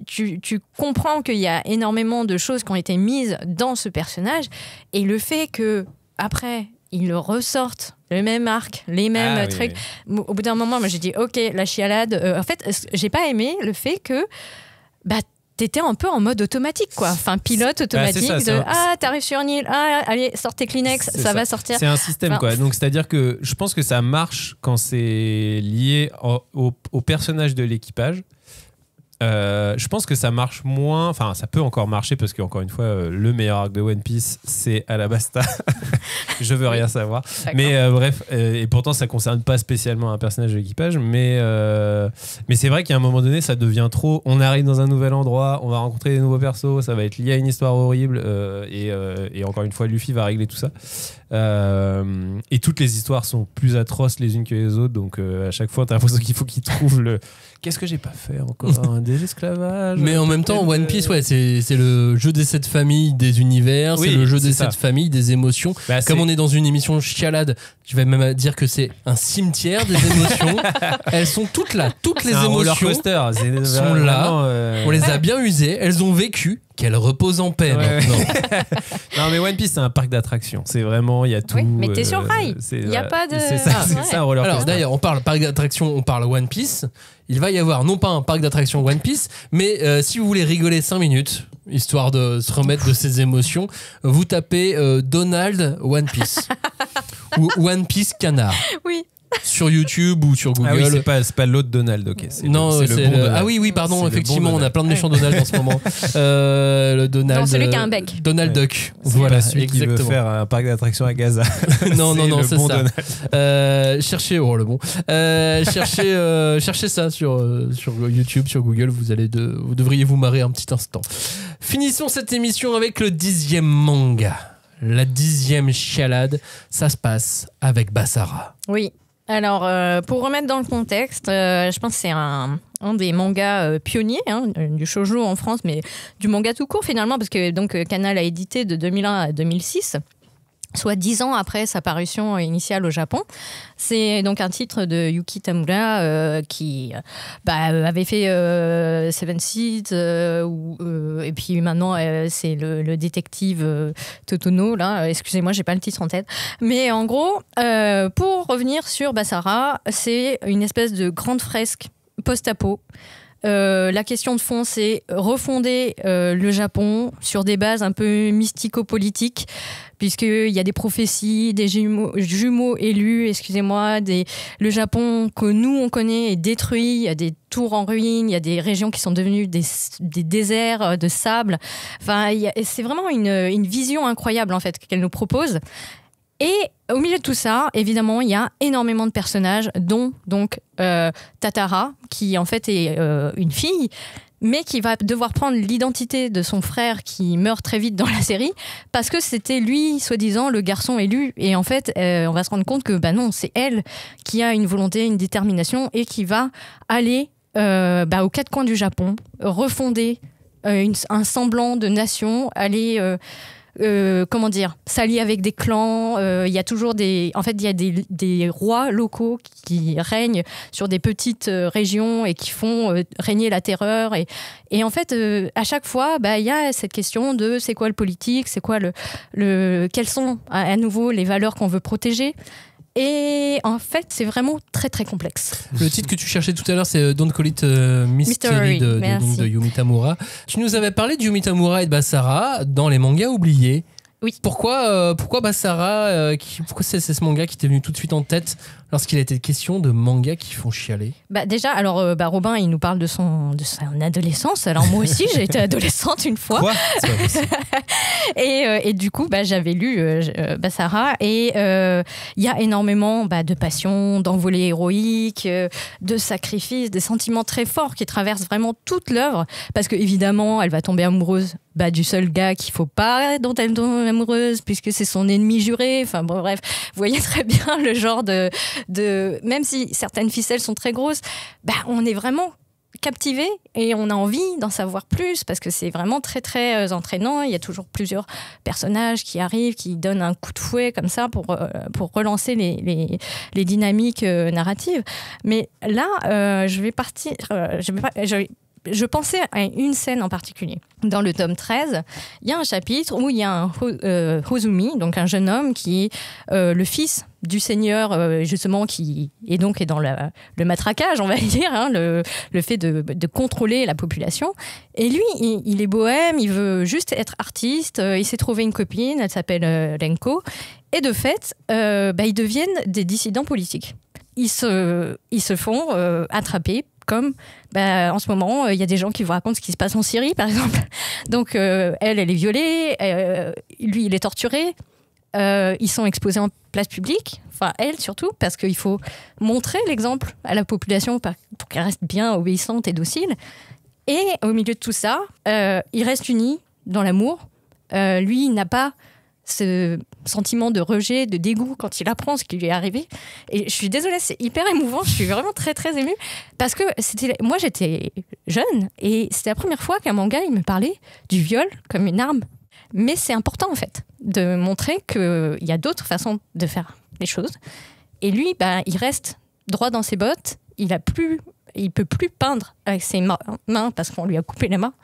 Tu comprends qu'il y a énormément de choses qui ont été mises dans ce personnage, et le fait que après ils le ressortent, le même arc, les mêmes trucs. Oui. Au bout d'un moment, moi j'ai dit ok, la chialade. En fait, j'ai pas aimé le fait que t'étais un peu en mode automatique, quoi. Enfin, pilote automatique. T'arrives sur une île, allez, sors tes Kleenex, ça va sortir. C'est un système, quoi. Donc c'est-à-dire que je pense que ça marche quand c'est lié au personnage de l'équipage. Je pense que ça marche moins, enfin ça peut encore marcher parce qu'encore une fois le meilleur arc de One Piece c'est Alabasta. Je veux rien savoir. Mais bref, et pourtant ça concerne pas spécialement un personnage de l'équipage, mais c'est vrai qu'à un moment donné ça devient trop, on arrive dans un nouvel endroit, on va rencontrer des nouveaux persos, ça va être lié à une histoire horrible, et encore une fois Luffy va régler tout ça. Et toutes les histoires sont plus atroces les unes que les autres, donc à chaque fois t'as l'impression qu'il faut qu'ils trouvent le qu'est-ce que j'ai pas fait encore, des esclavages. Mais en même temps One Piece c'est le jeu des 7 familles des univers, c'est le jeu des 7 familles des émotions. Comme on est dans une émission chialade, je vais même dire que c'est un cimetière des émotions. Elles sont toutes là, toutes les émotions sont là, on les a bien usées, elles ont vécu. Qu'elle repose en paix maintenant. Non mais One Piece c'est un parc d'attractions, c'est vraiment, il y a tout. Mais t'es sur rail, il n'y a pas de... C'est ça un roller coaster. Alors d'ailleurs on parle parc d'attractions, on parle One Piece. Il va y avoir non pas un parc d'attractions One Piece, mais si vous voulez rigoler 5 minutes, histoire de se remettre de ses émotions, vous tapez Donald One Piece. Ou One Piece Canard. Oui. Sur YouTube ou sur Google. Ah oui, c'est pas l'autre Donald, ok. C'est le bon Donald. Ah oui, pardon, effectivement, on a plein de méchants Donald en ce moment. Le Donald. Non, celui qui a un bec. Donald Duck. Voilà, celui qui veut faire un parc d'attractions à Gaza. Non, c'est bon ça. Cherchez ça sur YouTube, sur Google, vous devriez vous marrer un petit instant. Finissons cette émission avec le 10e manga. La 10e chialade, ça se passe avec Basara. Oui. Alors, pour remettre dans le contexte, je pense que c'est un des mangas pionniers du shoujo en France, mais du manga tout court finalement, parce que donc Canal a édité de 2001 à 2006. Soit 10 ans après sa parution initiale au Japon. C'est donc un titre de Yuki Tamura qui avait fait Seven Seeds et puis maintenant c'est le détective Totono là. Excusez-moi, j'ai pas le titre en tête. Mais en gros, pour revenir sur Basara, c'est une espèce de grande fresque post-apo. La question de fond, c'est refonder le Japon sur des bases un peu mystico-politiques, puisqu'il y a des prophéties, des jumeaux élus, le Japon que nous on connaît est détruit, il y a des tours en ruine, il y a des régions qui sont devenues des déserts de sable. Enfin, c'est vraiment une vision incroyable en fait qu'elle nous propose. Et au milieu de tout ça, évidemment, il y a énormément de personnages, dont donc Tatara, qui en fait est une fille, mais qui va devoir prendre l'identité de son frère qui meurt très vite dans la série, parce que c'était lui, soi-disant, le garçon élu. Et en fait, on va se rendre compte que non, c'est elle qui a une volonté, une détermination, et qui va aller aux 4 coins du Japon, refonder un semblant de nation, aller... comment dire, s'allie avec des clans. Il y a toujours des rois locaux qui règnent sur des petites régions et qui font régner la terreur. Et en fait, à chaque fois, il y a cette question de c'est quoi le politique, c'est quoi quelles sont à nouveau les valeurs qu'on veut protéger. Et en fait, c'est vraiment très très complexe. Le titre que tu cherchais tout à l'heure, c'est Don't Call It Mystery de Yumi Tamura. Tu nous avais parlé de Yumi Tamura et de Basara dans les mangas oubliés. Oui. Pourquoi Basara pourquoi c'est ce manga qui t'est venu tout de suite en tête lorsqu'il a été question de mangas qui font chialer? Déjà, alors Robin, il nous parle de son adolescence. Alors moi aussi, j'ai été adolescente une fois. Quoi? Et du coup, j'avais lu Basara et il y a énormément de passion, d'envolées héroïques, de sacrifices, des sentiments très forts qui traversent vraiment toute l'œuvre parce que évidemment, elle va tomber amoureuse du seul gars qu'il faut pas dont elle tombe amoureuse puisque c'est son ennemi juré. Enfin bon, bref, vous voyez très bien le genre de même si certaines ficelles sont très grosses, on est vraiment captivé et on a envie d'en savoir plus parce que c'est vraiment très très entraînant. Il y a toujours plusieurs personnages qui arrivent, qui donnent un coup de fouet comme ça pour relancer les dynamiques narratives. Mais là, je pensais à une scène en particulier. Dans le tome 13, il y a un chapitre où il y a un Hozumi, donc un jeune homme qui est le fils du seigneur, justement, qui est dans le matraquage, on va dire, le fait de contrôler la population. Et lui, il est bohème, il veut juste être artiste, il s'est trouvé une copine, elle s'appelle Lenko, et de fait, ils deviennent des dissidents politiques. Ils se font attraper comme en ce moment il y a des gens qui vous racontent ce qui se passe en Syrie par exemple. Donc elle est violée, lui il est torturé, ils sont exposés en place publique, enfin elle surtout parce qu'il faut montrer l'exemple à la population pour qu'elle reste bien obéissante et docile. Et au milieu de tout ça, ils restent unis dans l'amour. Lui il n'a pas ce sentiment de rejet, de dégoût quand il apprend ce qui lui est arrivé. Et je suis désolée, c'est hyper émouvant, je suis vraiment très très émue parce que moi j'étais jeune et c'était la première fois qu'un manga il me parlait du viol comme une arme. Mais c'est important en fait de montrer qu'il y a d'autres façons de faire les choses. Et lui, il reste droit dans ses bottes, il peut plus peindre avec ses mains parce qu'on lui a coupé les mains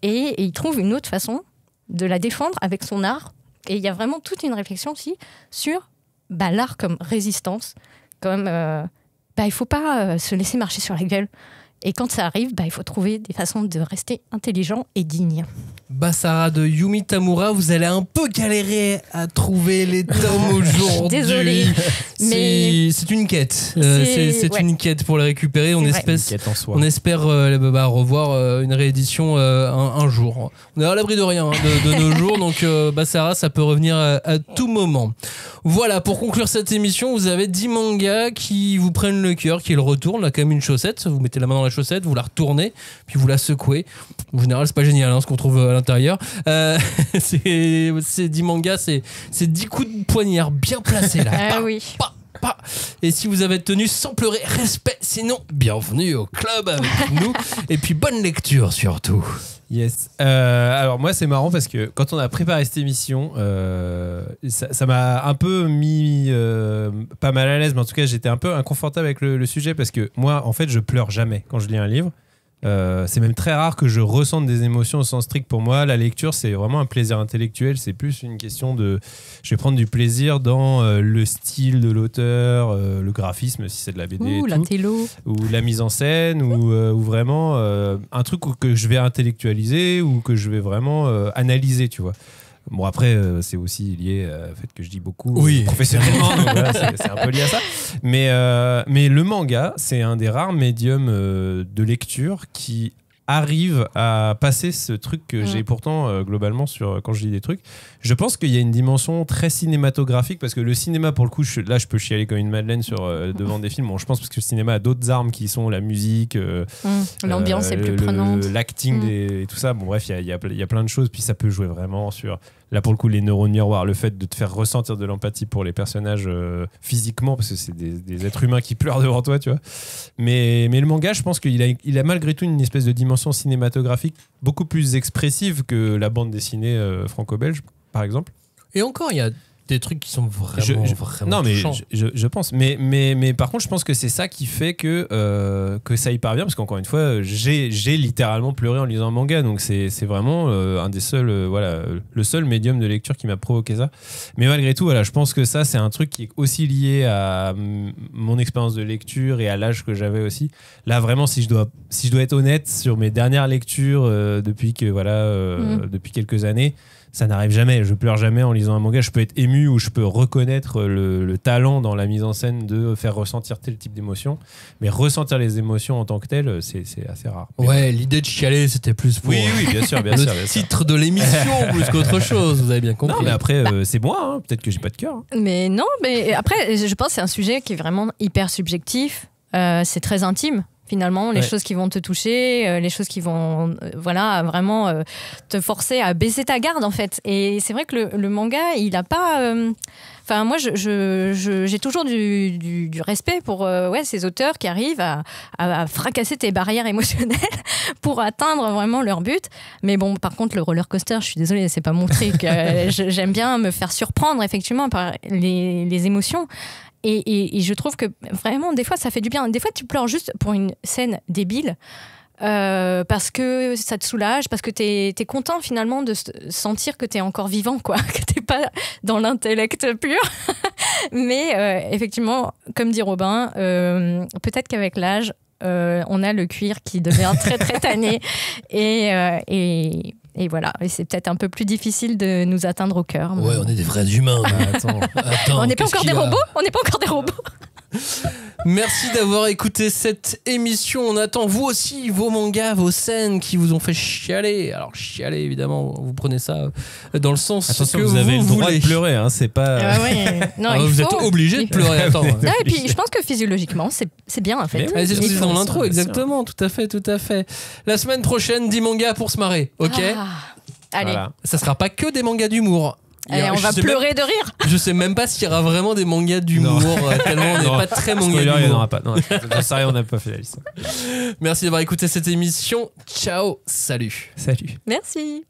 et il trouve une autre façon de la défendre avec son art. Et il y a vraiment toute une réflexion aussi sur l'art comme résistance, comme il ne faut pas se laisser marcher sur la gueule. Et quand ça arrive, il faut trouver des façons de rester intelligent et digne. Basara de Yumi Tamura, vous allez un peu galérer à trouver les tomes aujourd'hui. Désolée, mais c'est une quête. C'est une quête pour les récupérer. On espère revoir une réédition un jour. On est à l'abri de rien de nos jours, donc Basara, ça peut revenir à tout moment. Voilà, pour conclure cette émission, vous avez 10 mangas qui vous prennent le cœur, qui le retournent, là comme une chaussette. Vous mettez la main dans la chaussette, vous la retournez, puis vous la secouez. En général, c'est pas génial ce qu'on trouve à l'intérieur. C'est 10 mangas, c'est 10 coups de poignard bien placés là. Ah oui. Et si vous avez tenu sans pleurer, respect, sinon bienvenue au club avec nous et puis bonne lecture surtout. Yes. Alors moi c'est marrant parce que quand on a préparé cette émission, ça m'a un peu mis pas mal à l'aise, mais en tout cas j'étais un peu inconfortable avec le sujet parce que moi en fait je pleure jamais quand je lis un livre. C'est même très rare que je ressente des émotions au sens strict. Pour moi, la lecture, c'est vraiment un plaisir intellectuel. C'est plus une question de... Je vais prendre du plaisir dans le style de l'auteur, le graphisme, si c'est de la BD, la télo. ou la mise en scène, ou vraiment un truc que je vais intellectualiser ou que je vais vraiment analyser, tu vois. Bon, après, c'est aussi lié au fait que je dis beaucoup professionnellement, donc voilà, c'est un peu lié à ça. Mais le manga, c'est un des rares médiums de lecture qui arrive à passer ce truc que j'ai pourtant globalement quand je lis des trucs. Je pense qu'il y a une dimension très cinématographique parce que le cinéma, pour le coup, là je peux chialer comme une madeleine devant des films. Bon, je pense parce que le cinéma a d'autres armes qui sont la musique, l'ambiance est plus prenante, l'acting et tout ça. Bon, bref, il y a plein de choses. Puis ça peut jouer vraiment sur, là pour le coup, les neurones miroirs, le fait de te faire ressentir de l'empathie pour les personnages physiquement, parce que c'est des êtres humains qui pleurent devant toi, tu vois. Mais le manga, je pense qu'il a malgré tout une espèce de dimension cinématographique beaucoup plus expressive que la bande dessinée franco-belge. par exemple. Et encore, il y a des trucs qui sont vraiment non, mais touchants. je pense. Mais par contre, je pense que c'est ça qui fait que ça y parvient. Parce qu'encore une fois, j'ai littéralement pleuré en lisant un manga. Donc, c'est vraiment un des seuls, le seul médium de lecture qui m'a provoqué ça. Mais malgré tout, voilà, je pense que ça, c'est un truc qui est aussi lié à mon expérience de lecture et à l'âge que j'avais aussi. Là, vraiment, si je dois être honnête sur mes dernières lectures depuis quelques années, ça n'arrive jamais, je pleure jamais en lisant un manga. Je peux être ému ou je peux reconnaître le talent dans la mise en scène de faire ressentir tel type d'émotion, mais ressentir les émotions en tant que telles, c'est assez rare. Ouais, l'idée de chialer, c'était plus pour oui, bien sûr, le titre de l'émission plus qu'autre chose, vous avez bien compris. Non, mais après, c'est moi, hein. Peut-être que j'ai pas de cœur. Hein. Mais non, mais après, je pense que c'est un sujet qui est vraiment hyper subjectif. C'est très intime. Finalement, les choses qui vont te toucher, les choses qui vont vraiment te forcer à baisser ta garde, en fait. Et c'est vrai que le manga, il a pas... Enfin, moi, j'ai toujours du respect pour ces auteurs qui arrivent à fracasser tes barrières émotionnelles pour atteindre vraiment leur but. Mais bon, par contre, le roller coaster, je suis désolée, c'est pas mon truc. J'aime bien me faire surprendre, effectivement, par les émotions. Et je trouve que vraiment, des fois, ça fait du bien. Des fois, tu pleures juste pour une scène débile parce que ça te soulage, parce que t'es content finalement de sentir que t'es encore vivant, quoi, que t'es pas dans l'intellect pur. Mais effectivement, comme dit Robin, peut-être qu'avec l'âge, on a le cuir qui devient très très tanné et voilà, et c'est peut-être un peu plus difficile de nous atteindre au cœur. Ouais, on est des vrais humains. Attends, on n'est pas encore des robots. On n'est pas encore des robots. Merci d'avoir écouté cette émission. On attend vous aussi vos mangas, vos scènes qui vous ont fait chialer. Alors chialer, évidemment, vous prenez ça dans le sens attention, que vous avez le droit voulez. de pleurer, hein, c'est pas. Vous êtes obligé de pleurer. Attends. Non, et puis je pense que physiologiquement, c'est bien en fait. C'est ce que c'est dans l'intro, ça, exactement, tout à fait. La semaine prochaine, 10 mangas pour se marrer, ok. Allez. Voilà. Ça sera pas que des mangas d'humour. Allez, on va pleurer de rire. Je sais même pas s'il y aura vraiment des mangas d'humour, tellement on n'est pas très manga Spoiler, d'humour. il n'y en aura pas. Non, j'en sais rien, on n'a pas fait la liste. Merci d'avoir écouté cette émission. Ciao, salut. Salut. Merci.